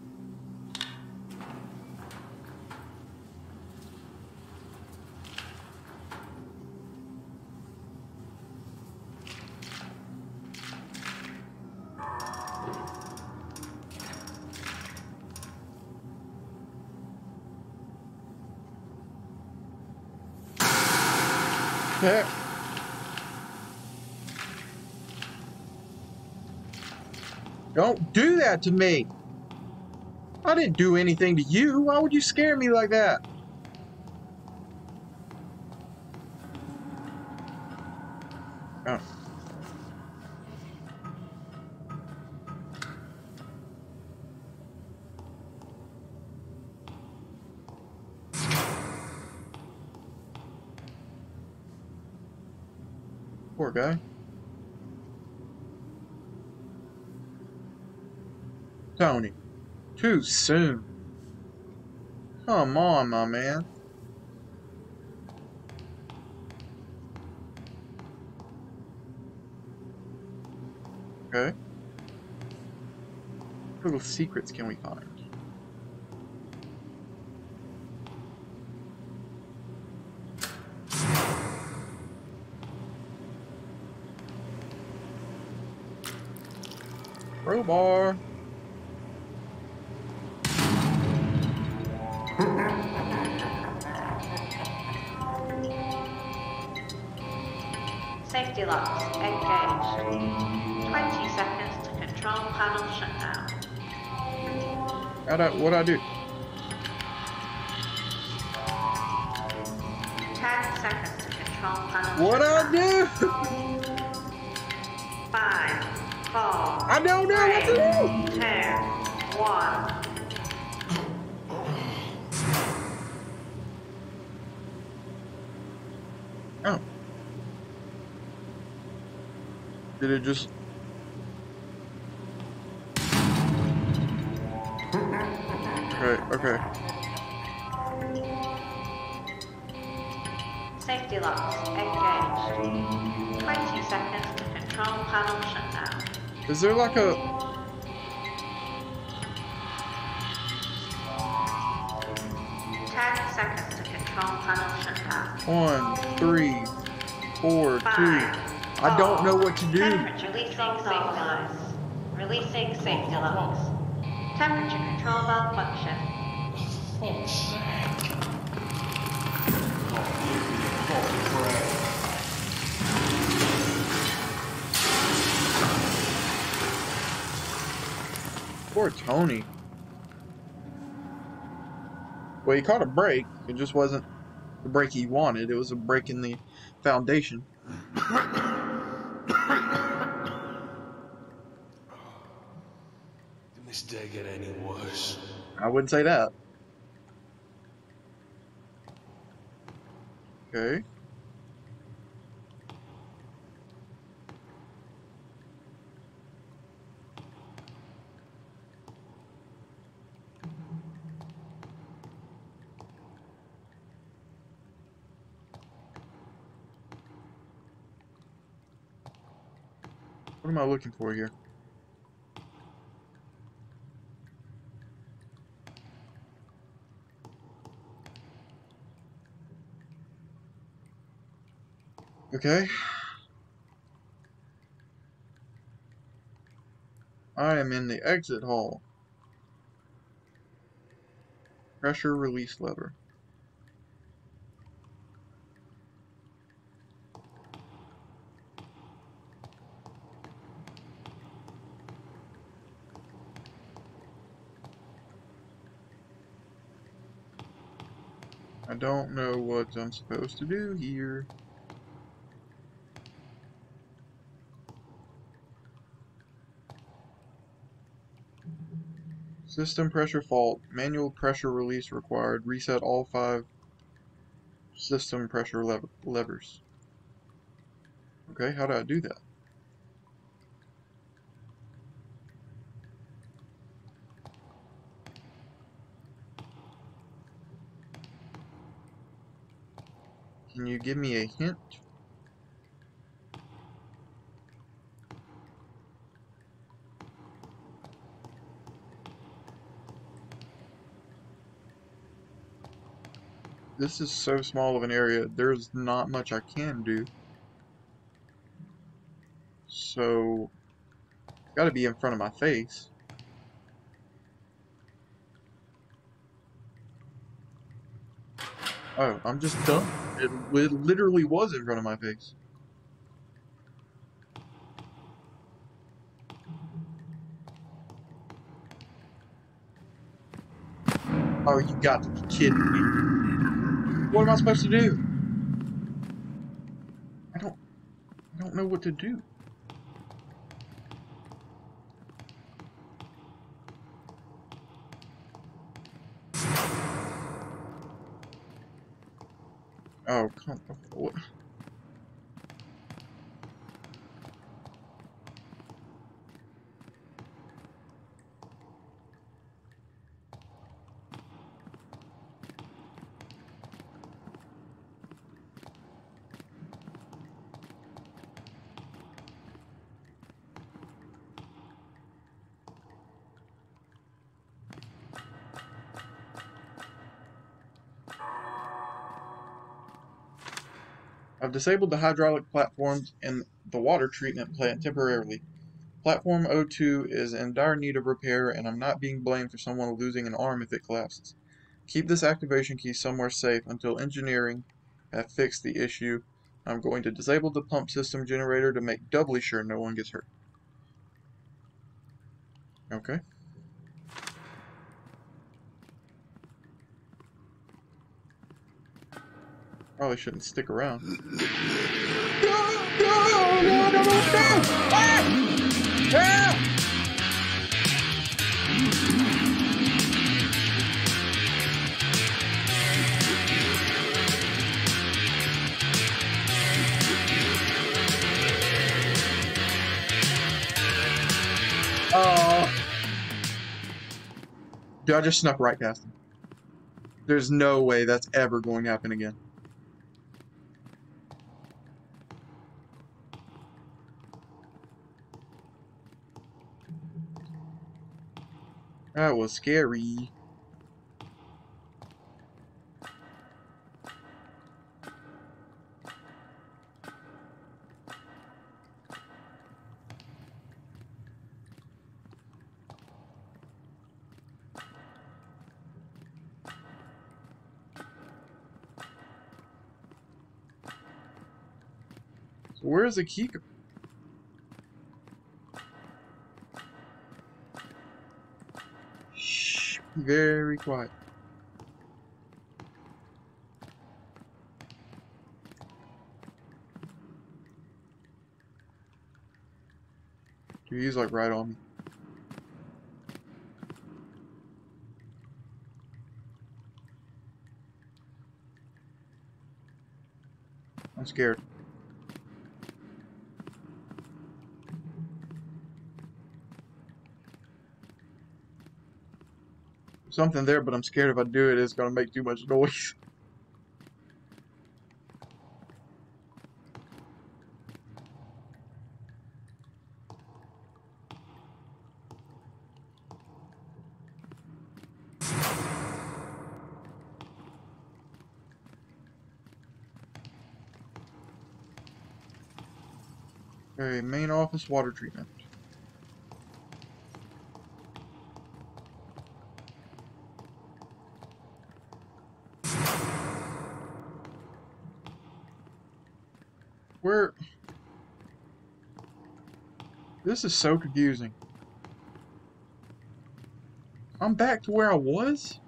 Speaker 1: Yeah. Don't do that to me. I didn't do anything to you. Why would you scare me like that? Oh. Poor guy. Tony, too soon. Come on, my man. Okay. What little secrets can we find? Crowbar.
Speaker 14: Safety locks engaged. 20 seconds to control panel shutdown.
Speaker 1: What'd I do?
Speaker 14: 10 seconds to control panel
Speaker 1: What'd I do?
Speaker 14: 5, 4,
Speaker 1: I don't know what to do.
Speaker 14: 2, 1.
Speaker 1: Oh. Did it just... Okay.
Speaker 14: Safety locks engaged. 20 seconds to control panel shutdown.
Speaker 1: Is there like a...
Speaker 14: 10 seconds to control panel shutdown.
Speaker 1: 1, 3, 4, 2. I don't know what to do.
Speaker 14: Temperature releasing safety locks. Releasing safety locks. Temperature control malfunction.
Speaker 3: Fuck's sake.
Speaker 1: Poor Tony. Well, he caught a break. It just wasn't the break he wanted. It was a break in the foundation.
Speaker 3: Can this day get any worse?
Speaker 1: I wouldn't say that. Okay. What am I looking for here? Okay. I am in the exit hall. Pressure release lever. I don't know what I'm supposed to do here. System pressure fault. Manual pressure release required. Reset all 5 system pressure levers. Okay, how do I do that? Can you give me a hint? This is so small of an area, there's not much I can do. So, it's gotta be in front of my face. Oh, I'm just dumb. It literally was in front of my face. Oh, you got to be kidding me. What am I supposed to do? I don't know what to do. Oh, come on. What? I've disabled the hydraulic platforms in the water treatment plant temporarily. Platform O2 is in dire need of repair, and I'm not being blamed for someone losing an arm if it collapses. Keep this activation key somewhere safe until engineering have fixed the issue. I'm going to disable the pump system generator to make doubly sure no one gets hurt. Okay. Probably shouldn't stick around. No! Ah! Oh. Dude, I just snuck right past him. There's no way that's ever going to happen again. That was scary. So where's the key? Shh, be very quiet. Dude, he's like right on me. I'm scared. There's something there, but I'm scared if I do it, it's gonna make too much noise. Okay, main office water treatment. Where? This is so confusing. I'm back to where I was?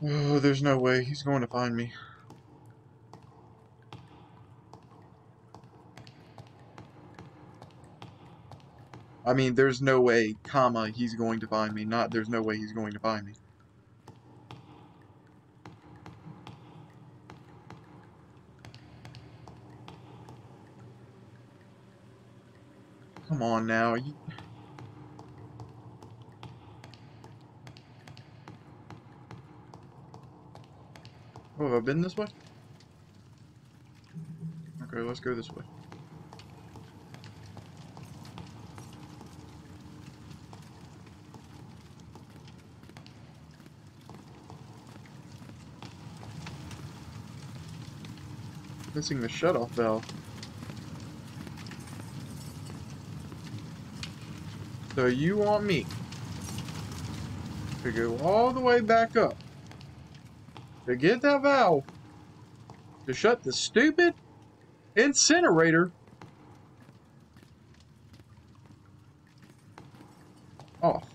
Speaker 1: Oh, there's no way he's going to find me. I mean, there's no way, comma, he's going to find me. Not there's no way he's going to find me. Come on now. Oh, have I been this way? Okay, let's go this way. Missing the shutoff valve. So you want me to go all the way back up to get that valve to shut the stupid incinerator off.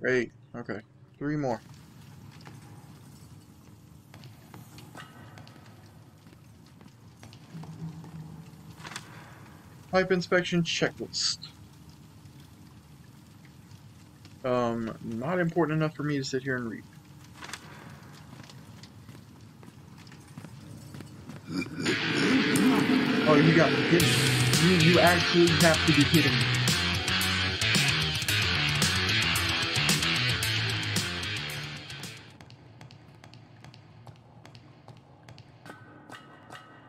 Speaker 1: Great. Okay. 3 more. Pipe inspection checklist. Not important enough for me to sit here and read. Oh, you got me kidding me. You actually have to be kidding me.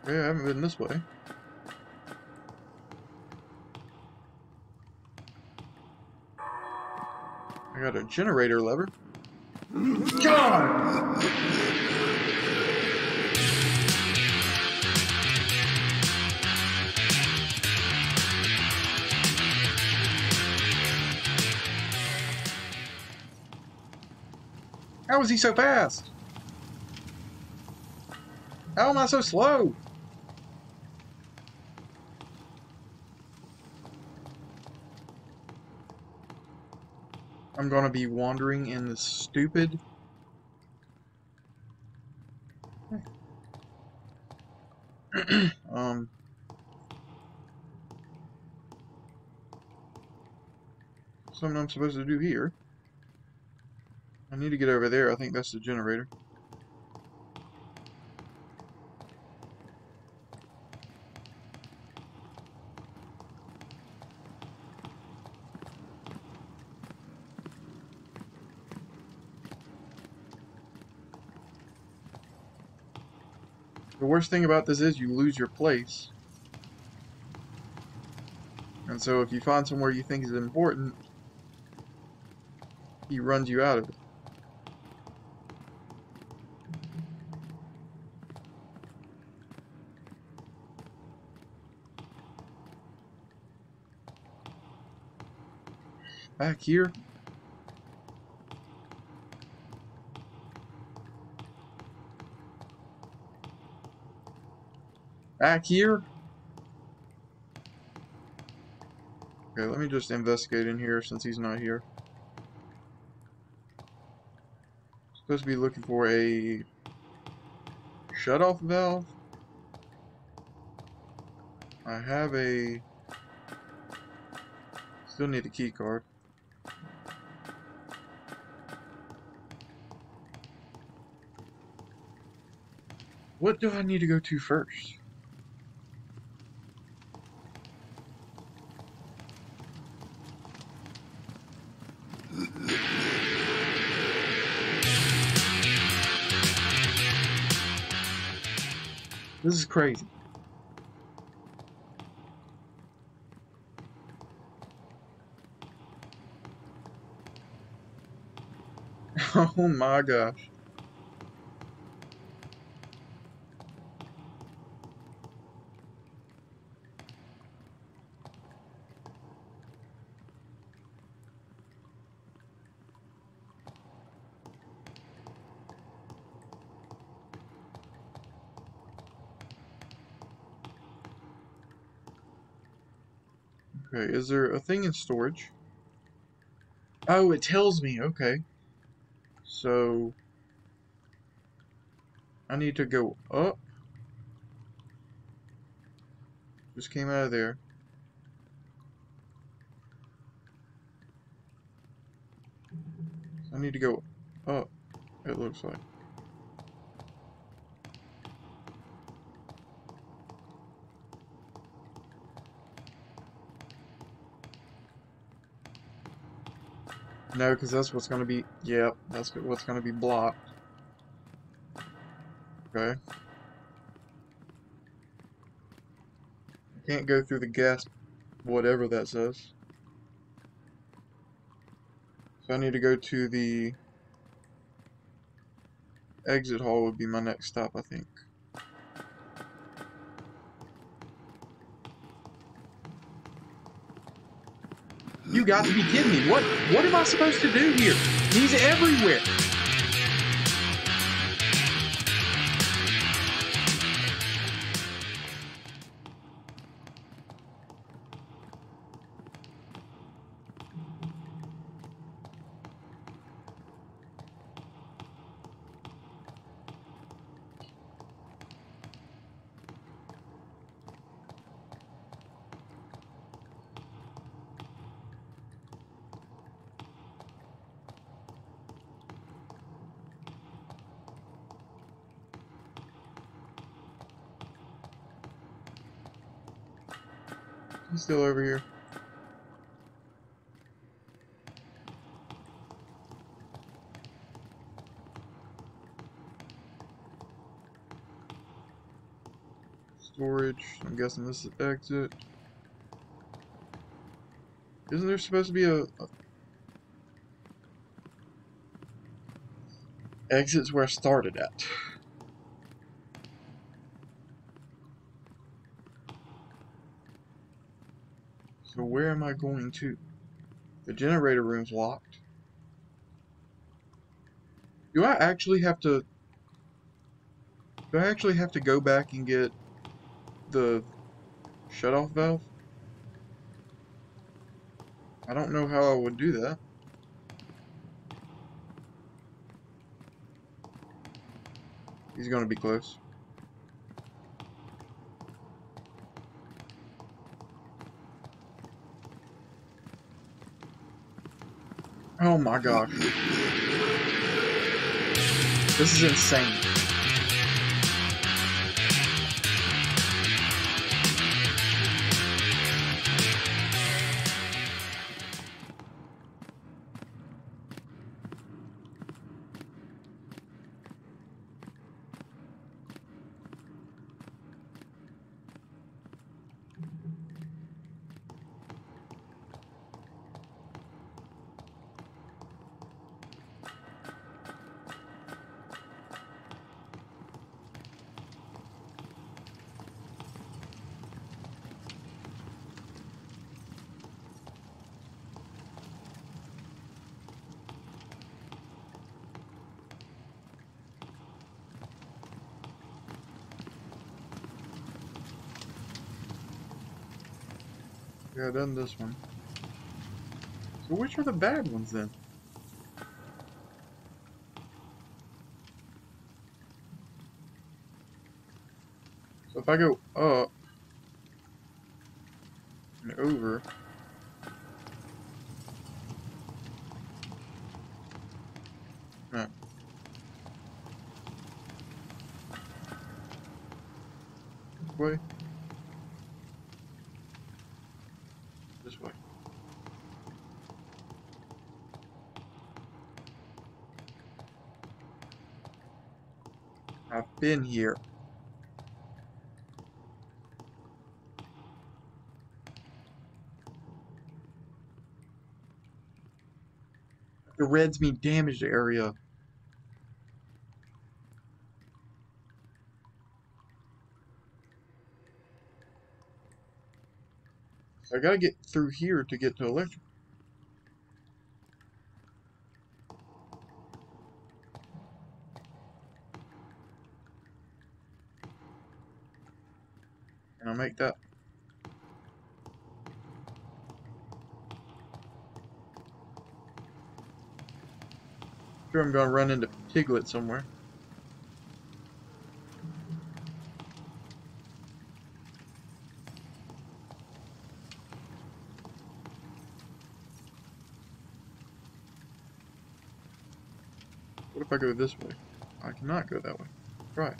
Speaker 1: Yeah, I haven't been this way. I got a generator lever. God! How is he so fast? How am I so slow? I'm gonna be wandering in this stupid... something I'm supposed to do here. I need to get over there. I think that's the generator. The worst thing about this is you lose your place. And so if you find somewhere you think is important, he runs you out of it. Back here. Back here. Okay, let me just investigate in here since he's not here. Supposed to be looking for a shut-off valve. I have a... Still need a key card. What do I need to go to first? This is crazy. Oh my gosh. Okay, is there a thing in storage? Oh, it tells me, okay. So, I need to go up. Just came out of there. So I need to go up, it looks like. No, because that's what's going to be... Yep, that's what's going to be blocked. Okay. Can't go through the gas... whatever that says. So I need to go to the... exit hall would be my next stop, I think. You got to be kidding me. What am I supposed to do here? He's everywhere. He's still over here. Storage. I'm guessing this is exit. Isn't there supposed to be a exit's where I started at? So where am I going to? The generator room's locked. Do I actually have to go back and get the shut-off valve? I don't know how I would do that. He's gonna be close. Oh my gosh. This is insane. Yeah, done this one. So which are the bad ones then? So if I go up and over, no. This way. This way. I've been here. The reds mean damaged area. So I gotta get through here to get to electrical. And I'll make that. Sure, I'm gonna run into Piglet somewhere. What if I go this way? I cannot go that way. Try it.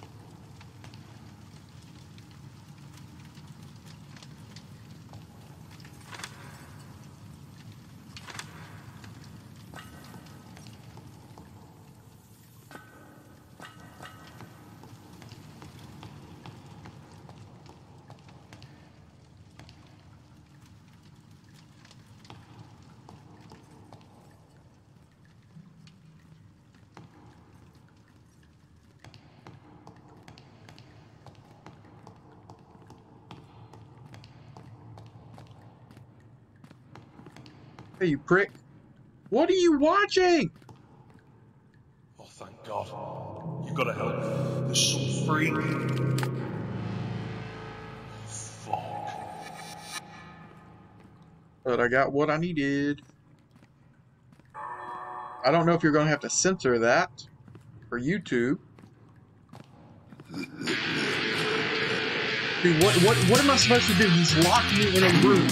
Speaker 1: Hey, you prick. What are you watching?
Speaker 3: Oh, thank God. You've got to help. There's some freak. Fuck.
Speaker 1: But I got what I needed. I don't know if you're going to have to censor that for YouTube. Dude, what am I supposed to do? He's locked me in a room.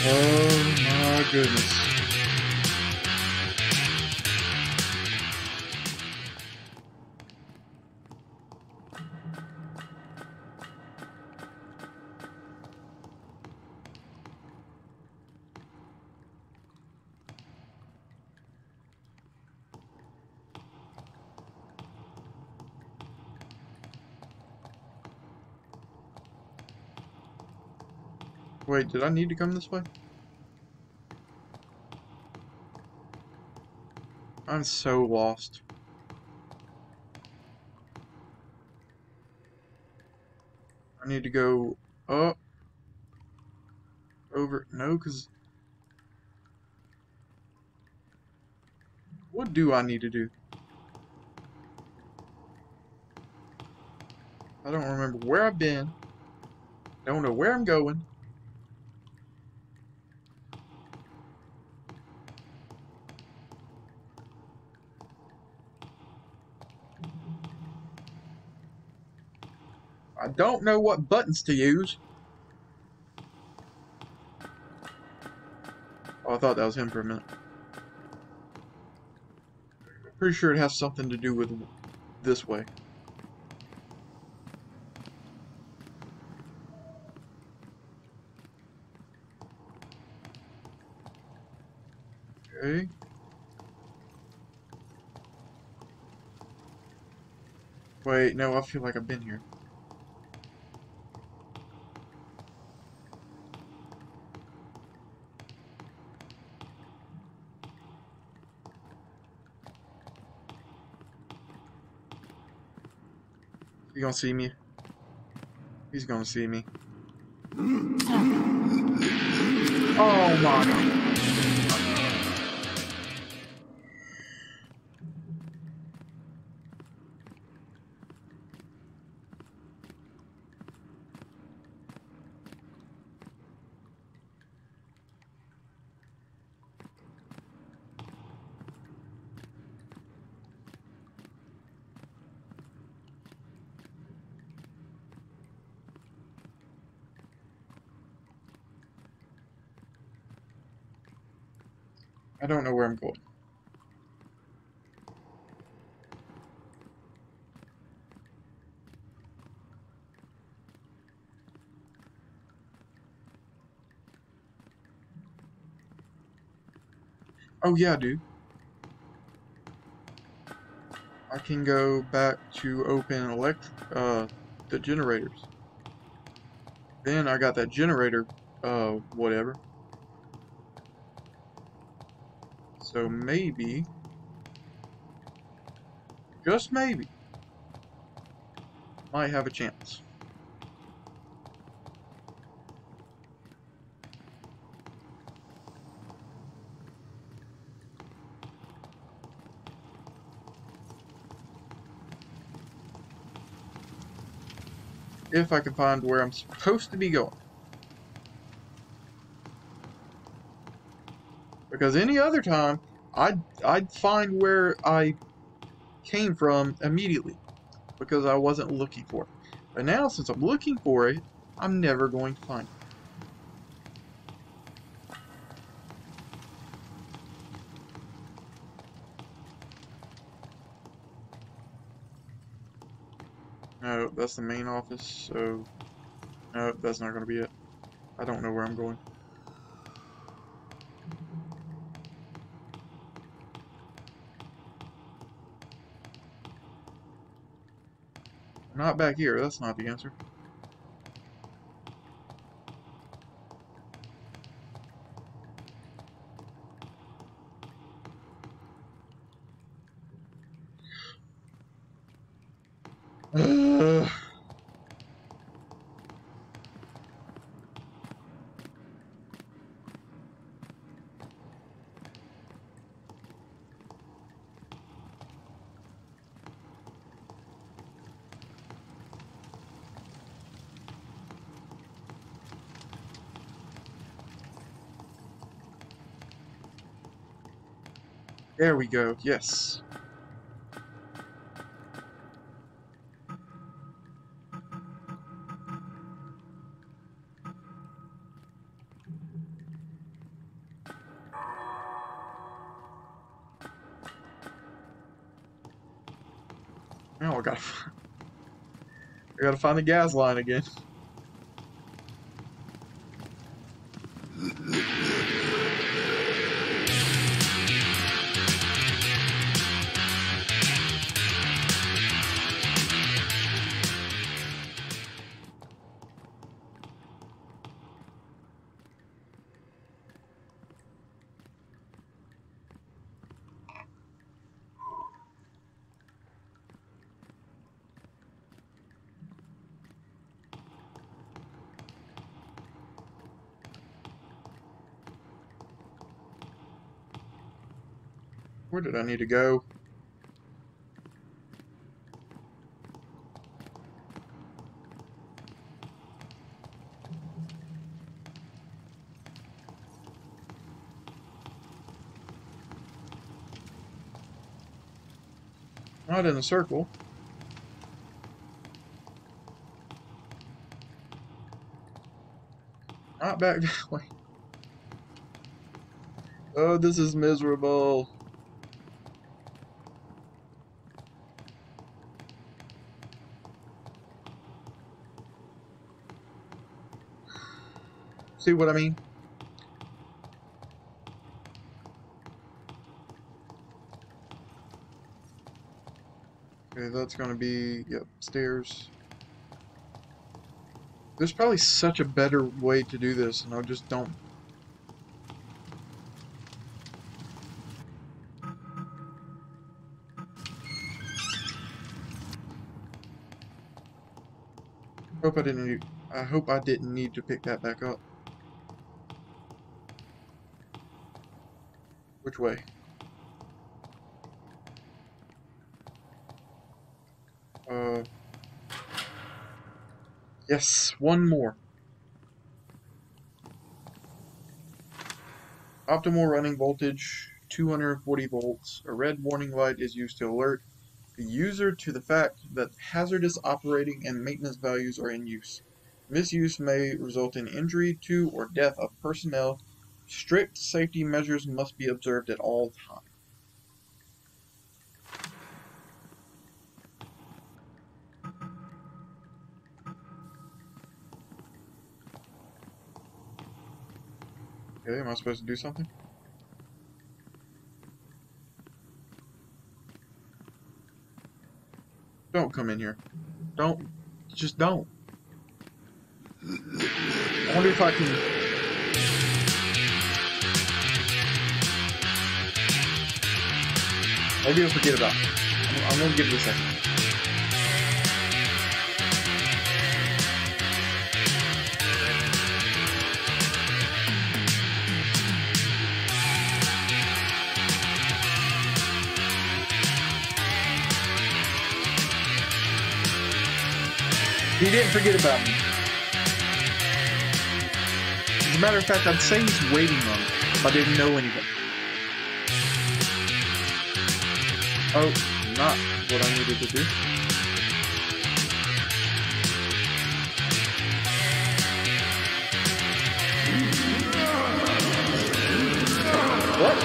Speaker 1: Oh my goodness. Wait, did I need to come this way? I'm so lost. I need to go up, over, no, because... What do I need to do? I don't remember where I've been. Don't know where I'm going. I don't know what buttons to use. Oh, I thought that was him for a minute. Pretty sure it has something to do with this way. Okay. Wait, no, I feel like I've been here. He gonna see me. He's gonna see me. Oh my God. I don't know where I'm going. Oh yeah, dude. I can go back to open the generators. Then I got that generator, whatever. So maybe, just maybe, might have a chance. If I can find where I'm supposed to be going. Because any other time, I'd find where I came from immediately. Because I wasn't looking for it. But now, since I'm looking for it, I'm never going to find it. No, that's the main office, so... No, that's not going to be it. I don't know where I'm going. Not back here, that's not the answer. There we go, yes. Now I gotta find the gas line again. Where did I need to go? Not in a circle. Not back that way. Oh, this is miserable. See what I mean? Okay, that's gonna be, yep, stairs. There's probably such a better way to do this, and I just don't. I hope I didn't need to pick that back up. Which way? Yes, one more. Optimal running voltage, 240 volts. A red warning light is used to alert the user to the fact that hazardous operating and maintenance values are in use. Misuse may result in injury to or death of personnel. Strict safety measures must be observed at all times. Okay, am I supposed to do something? Don't come in here. Don't. Just don't. I wonder if I can... Maybe I'll forget about it. I'm gonna give it a second. He didn't forget about me. As a matter of fact, I'd say he's waiting on me if I didn't know anything. Oh, not what I needed to do. What?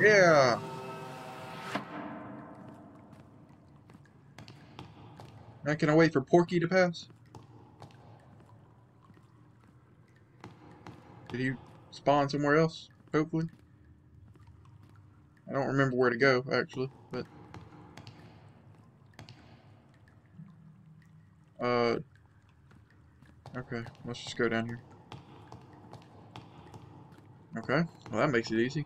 Speaker 1: Yeah. Now can I wait for Porky to pass? Did he spawn somewhere else? Hopefully. I don't remember where to go, actually, but... Okay, let's just go down here. Okay, well that makes it easy.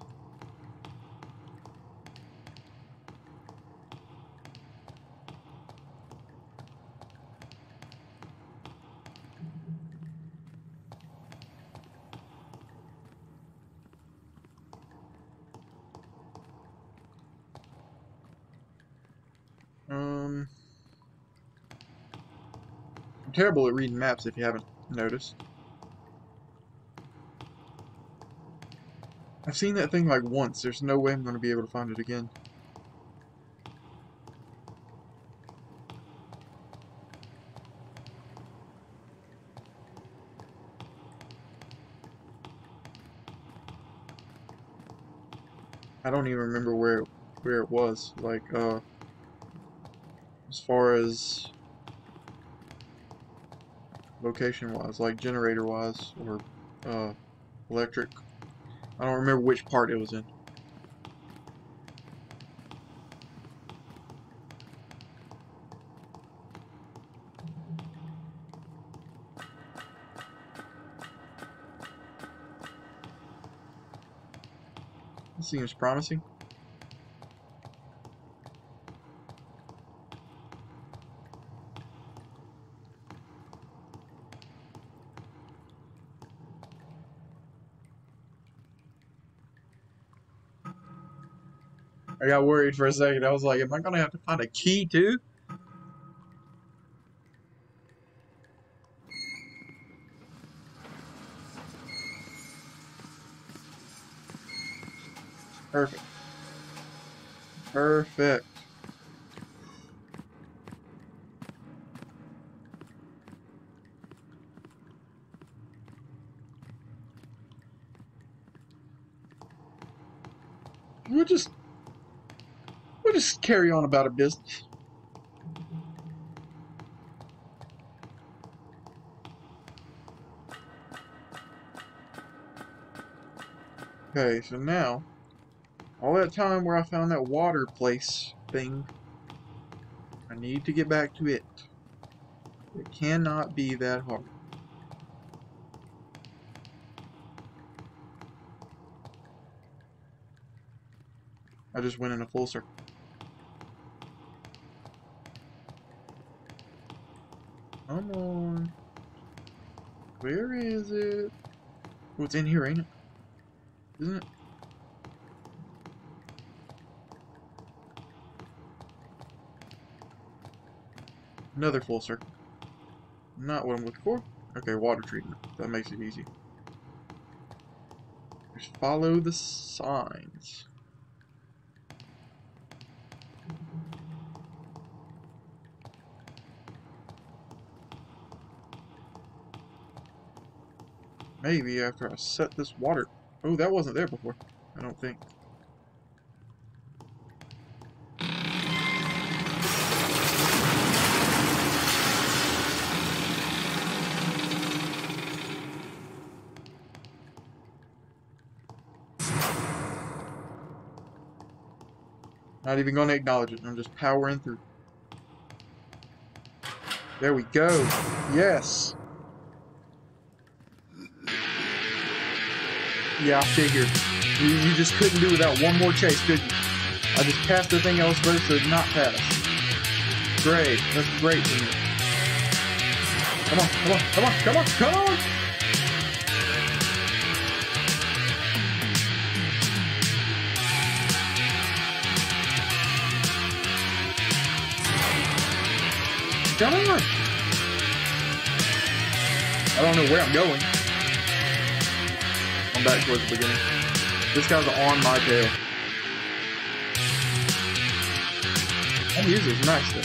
Speaker 1: I'm terrible at reading maps if you haven't noticed. I've seen that thing like once. There's no way I'm going to be able to find it again. I don't even remember where it was. Like, as far as location-wise, like generator-wise, or electric. I don't remember which part it was in. This seems promising. I got worried for a second. I was like, am I gonna have to find a key too? Perfect. Perfect. We'll just carry on about our business. Okay, so now All that time where I found that water place thing, I need to get back to it. It cannot be that hard. I just went in a full circle. Come on. Where is it? Oh, it's in here, ain't it? Isn't it? Another full circle. Not what I'm looking for. Okay, water treatment. That makes it easy. Just follow the signs. Maybe after I set this water... Oh, that wasn't there before. I don't think. Not even going to acknowledge it. I'm just powering through. There we go. Yes. Yeah, I figured. You just couldn't do without one more chase, could you? I just passed the thing I was supposed to not pass. Great. That's great for me. Come on, come on, come on, come on, come on! Come on! I don't know where I'm going. I'm back towards the beginning. This guy's on my tail. That music's nice though.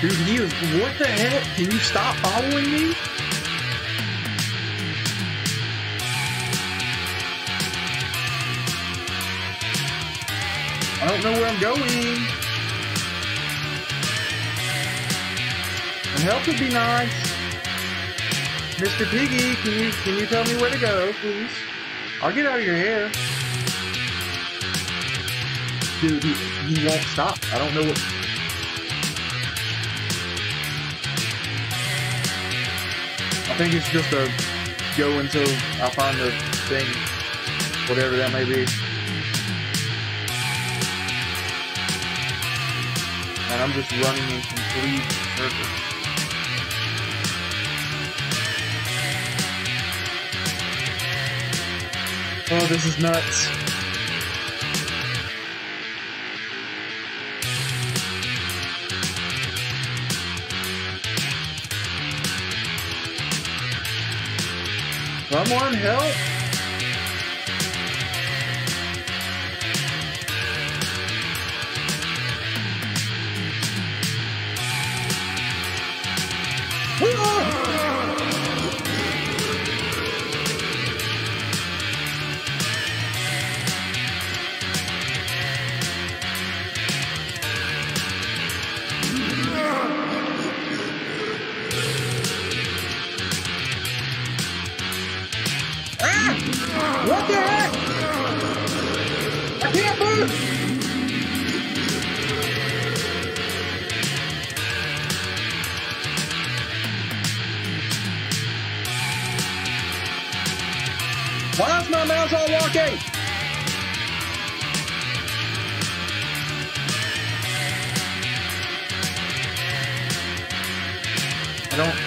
Speaker 1: Dude, he is... What the heck? Can you stop following me? I don't know where I'm going. Some help would be nice. Mr. Piggy, can you tell me where to go, please? I'll get out of your hair. Dude, he won't stop. I don't know what... I think it's just a go until I find the thing, whatever that may be. And I'm just running in complete circles. Oh, this is nuts. Someone help! What the heck? I can't move! Why is my mouse all wonky? I don't...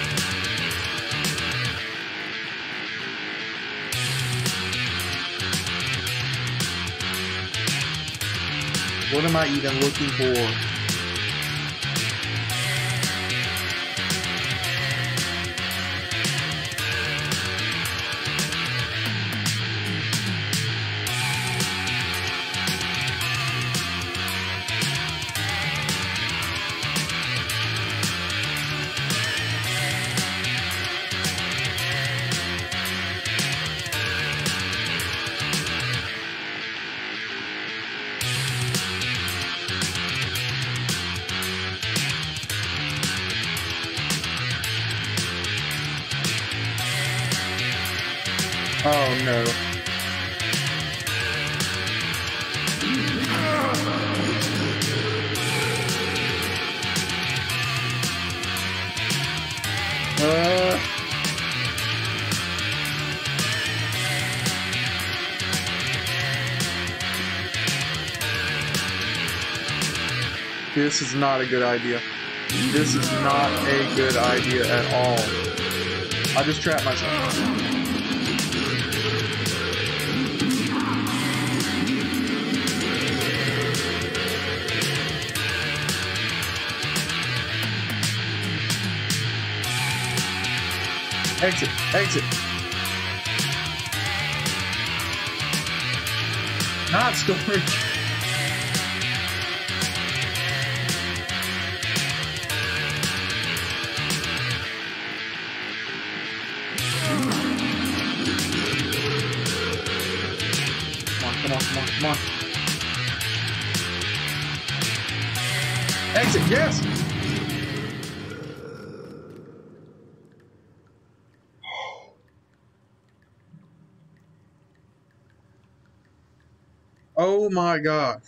Speaker 1: What am I even looking for? Oh no. This is not a good idea. This is not a good idea at all. I just trapped myself. Exit, exit. Not storage. Come on. Exit, yes! Oh my gosh.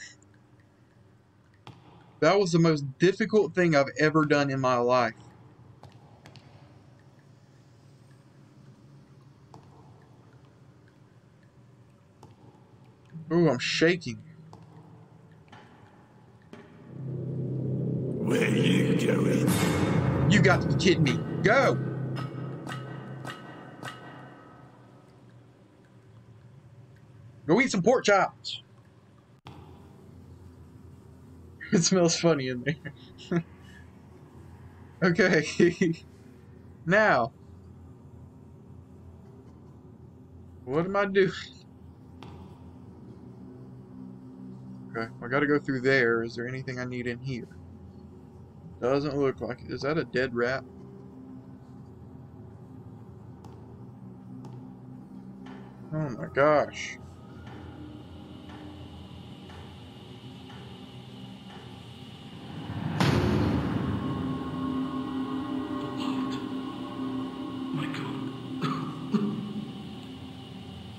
Speaker 1: That was the most difficult thing I've ever done in my life. Ooh, I'm shaking.
Speaker 4: Where are you going?
Speaker 1: You got to be kidding me. Go! Go eat some pork chops. It smells funny in there. Okay. Now. What am I doing? Okay, I gotta go through there. Is there anything I need in here? Doesn't look like it. Is that a dead rat? Oh my gosh.
Speaker 4: My God.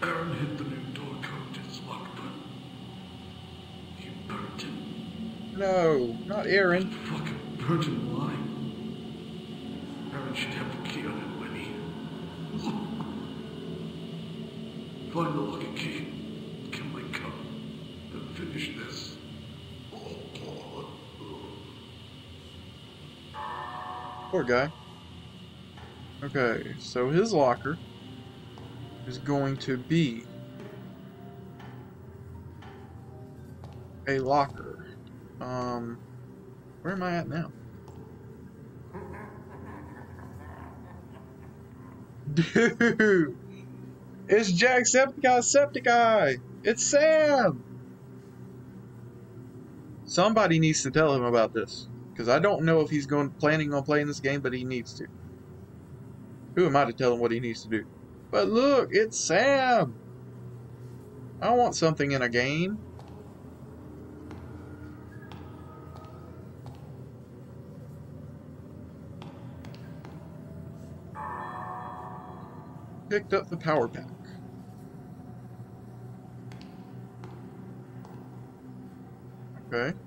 Speaker 4: Aaron hit the new door code. It's locked, but you burnt it.
Speaker 1: No, not Aaron.
Speaker 4: Fucking burnt it alive. Aaron should have the key on it when he... Find the lock and key. Kill my cup. And finish this.
Speaker 1: Poor guy. Okay, so his locker is going to be a locker. Where am I at now? Dude! It's Jacksepticeye! It's Sam! Somebody needs to tell him about this. Because I don't know if he's planning on playing this game, but he needs to. Who am I to tell him what he needs to do? But look, it's Sam! I want something in a game. Picked up the power pack. Okay.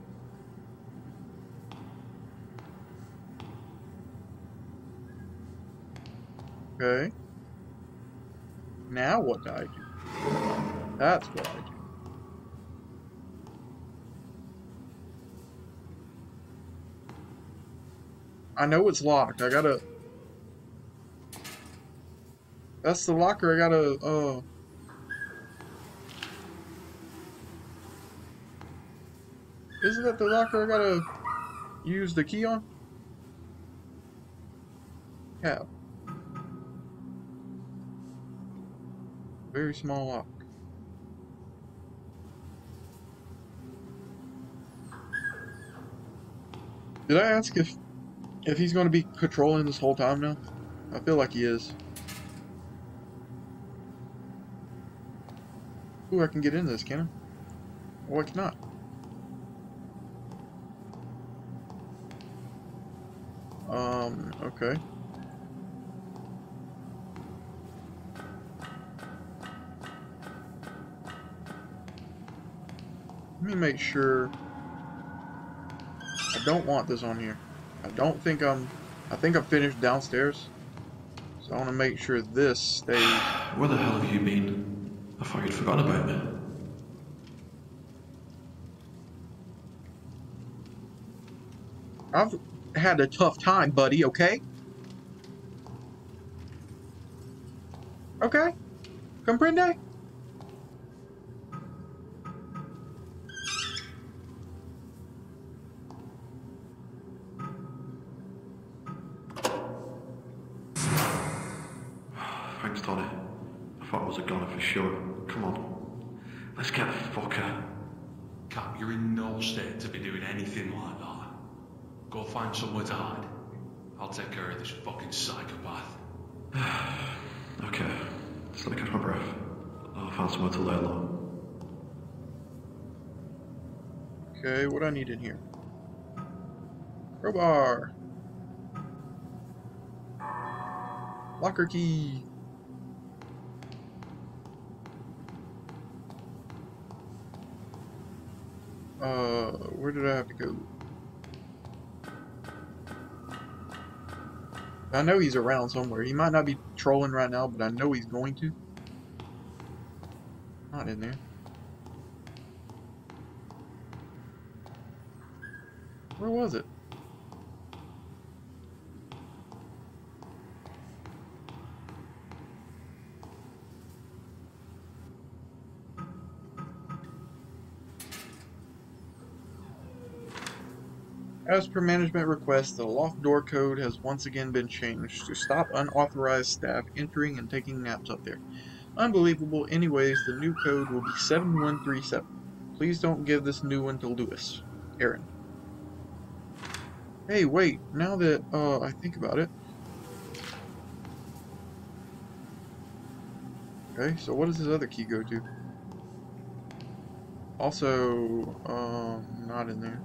Speaker 1: Okay. Now what do I do? That's what I do. I know it's locked. I gotta... That's the locker I gotta, Isn't that the locker I gotta use the key on? Yeah. Very small lock. Did I ask if he's going to be patrolling this whole time now? I feel like he is. Ooh, I can get into this, can I? Well, I cannot. Okay. Let me make sure. I don't want this on here. I think I'm finished downstairs. So I want to make sure this stays.
Speaker 11: Where the hell have you been? I thought you'd forgotten about me.
Speaker 1: I've had a tough time, buddy, okay? Okay? Comprende?
Speaker 11: Thanks, Tony. I thought it was a goner for sure. Come on. Let's get the fucker.
Speaker 3: Cap, you're in no state to be doing anything like that. Go find somewhere to hide. I'll take care of this fucking psychopath.
Speaker 11: Okay, just let me catch my breath. I'll find somewhere to lay low.
Speaker 1: Okay, what do I need in here? Crowbar. Locker key. Where did I have to go? I know he's around somewhere. He might not be trolling right now, but I know he's going to. Not in there. Where was it? As per management request, the loft door code has once again been changed to stop unauthorized staff entering and taking naps up there. Unbelievable. Anyways, the new code will be 7137. Please don't give this new one to Lewis. Aaron. Hey, wait. Now that I think about it. Okay, so what does this other key go to? Also, not in there.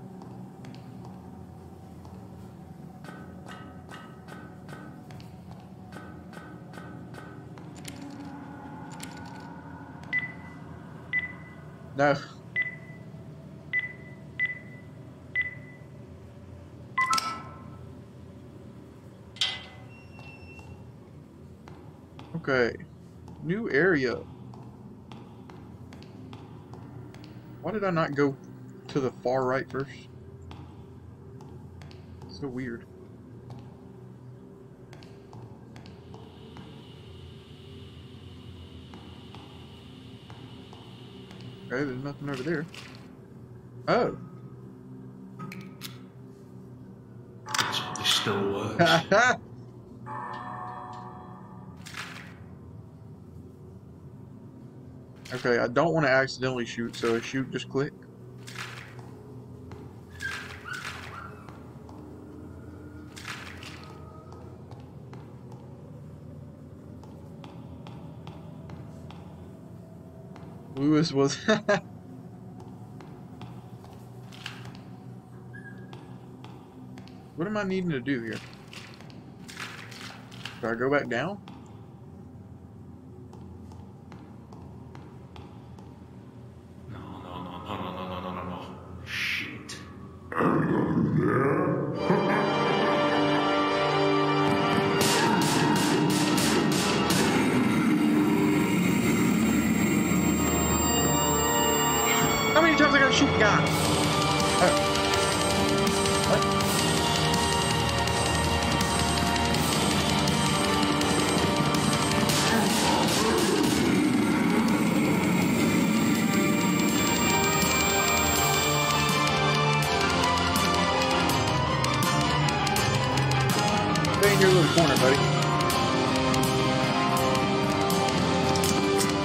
Speaker 1: No. Okay. New area. Why did I not go to the far right first? So weird. Okay, there's nothing over there. Oh.
Speaker 3: This still works.
Speaker 1: Okay, I don't want to accidentally shoot, so a shoot just click. Lewis was... What am I needing to do here? Do I go back down?
Speaker 3: No. Shit.
Speaker 1: How many times I gotta shoot the guy? Oh. What? Stay in your little corner, buddy.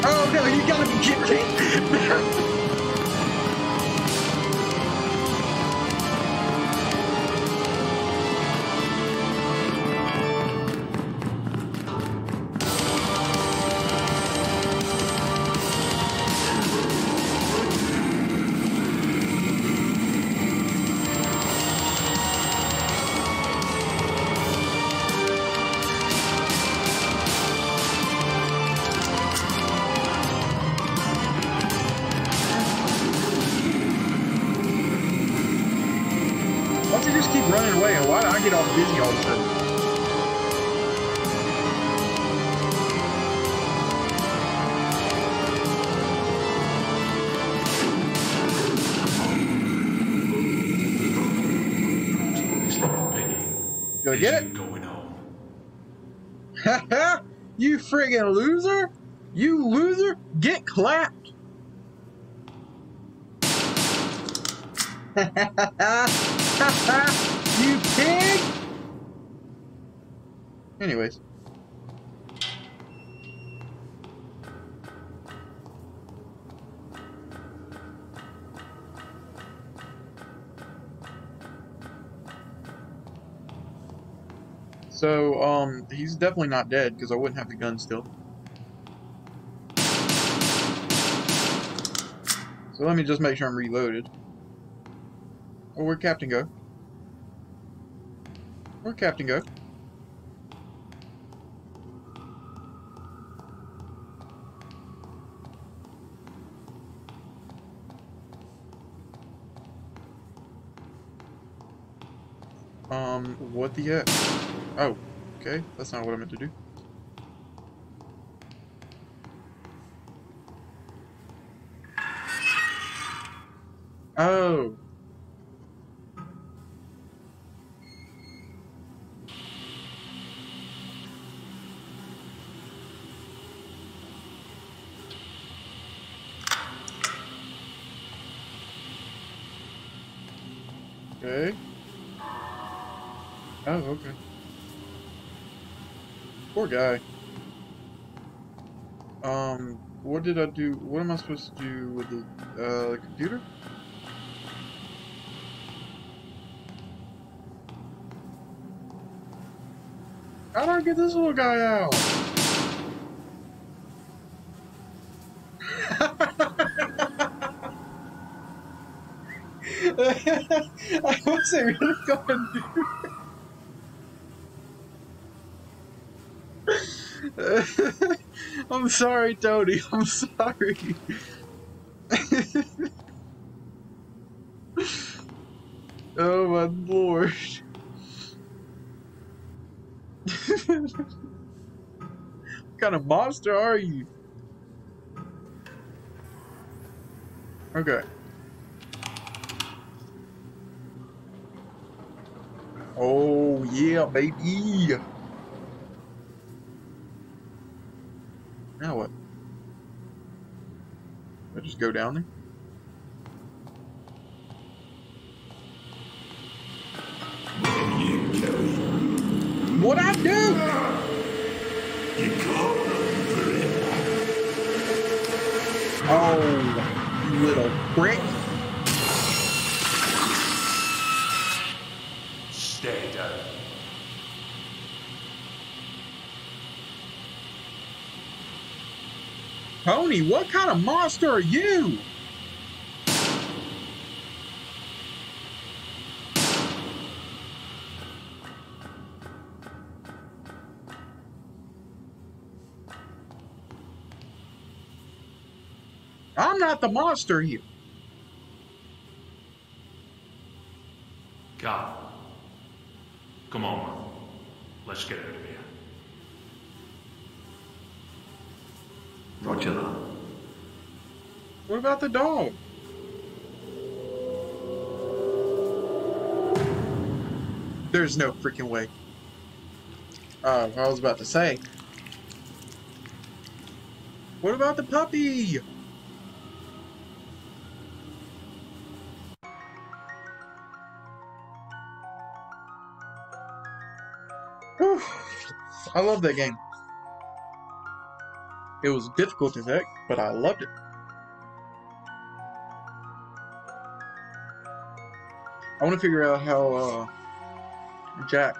Speaker 1: Oh no, you gotta be kidding me! I get all busy all of a sudden? Gonna get it?
Speaker 3: Going home.
Speaker 1: Haha! You friggin' loser! You loser! Get clapped! You pig! Anyways. So, he's definitely not dead, because I wouldn't have the gun still. So let me just make sure I'm reloaded. Oh, where'd Captain go? Where'd Captain go? What the heck? Oh, okay. That's not what I meant to do. Oh. Okay. Oh, okay. Poor guy. What did I do? What am I supposed to do with the computer? How do I get this little guy out? I wasn't really going to do. I'm sorry, Tony. I'm sorry. Oh my lord. What kind of monster are you? Okay. Oh yeah, baby. Now what? I just go down there? What'd I do?
Speaker 4: You can't run for it.
Speaker 1: Oh, you little prick.
Speaker 3: Stay down.
Speaker 1: Tony, what kind of monster are you? I'm not the monster here.
Speaker 3: Come. Come on, man. Let's get out of here.
Speaker 11: Roger that.
Speaker 1: What about the dog? There's no freaking way. I was about to say. What about the puppy? Whew. I love that game. It was difficult as heck, but I loved it. I want to figure out how Jack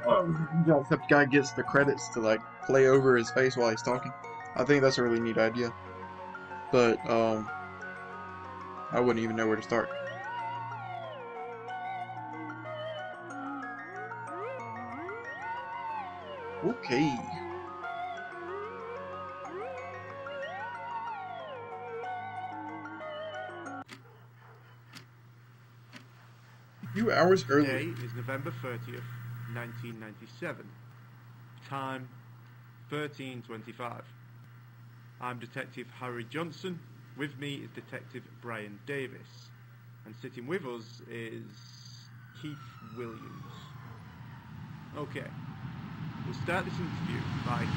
Speaker 1: Jacksepticeye guy gets the credits to like play over his face while he's talking. I think that's a really neat idea. But I wouldn't even know where to start. Okay. few hours earlier.
Speaker 10: Today is November 30th, 1997. Time 13:25. I'm Detective Harry Johnson. With me is Detective Brian Davis. And sitting with us is Keith Williams. Okay. We'll start this interview by...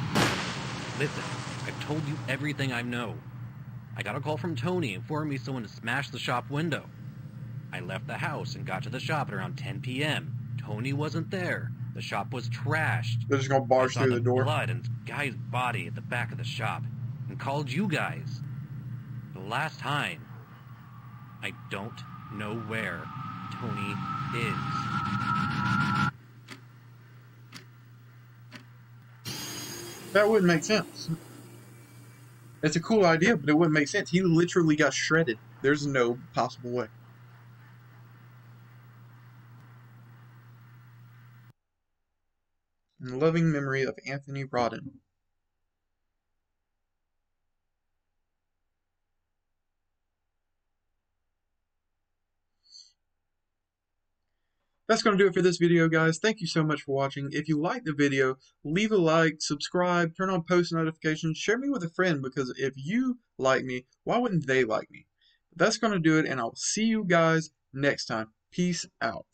Speaker 15: Listen, I've told you everything I know. I got a call from Tony informing me someone had smashed the shop window. I left the house and got to the shop at around 10 p.m. Tony wasn't there. The shop was trashed.
Speaker 1: They're just gonna barge through the door.
Speaker 15: Blood and guy's body at the back of the shop, and called you guys. The last time, I don't know where Tony is.
Speaker 1: That wouldn't make sense. It's a cool idea, but it wouldn't make sense. He literally got shredded. There's no possible way. In loving memory of Anthony Rodden. That's going to do it for this video, guys. Thank you so much for watching. If you liked the video, leave a like, subscribe, turn on post notifications, share me with a friend, because if you like me, why wouldn't they like me? That's going to do it, and I'll see you guys next time. Peace out.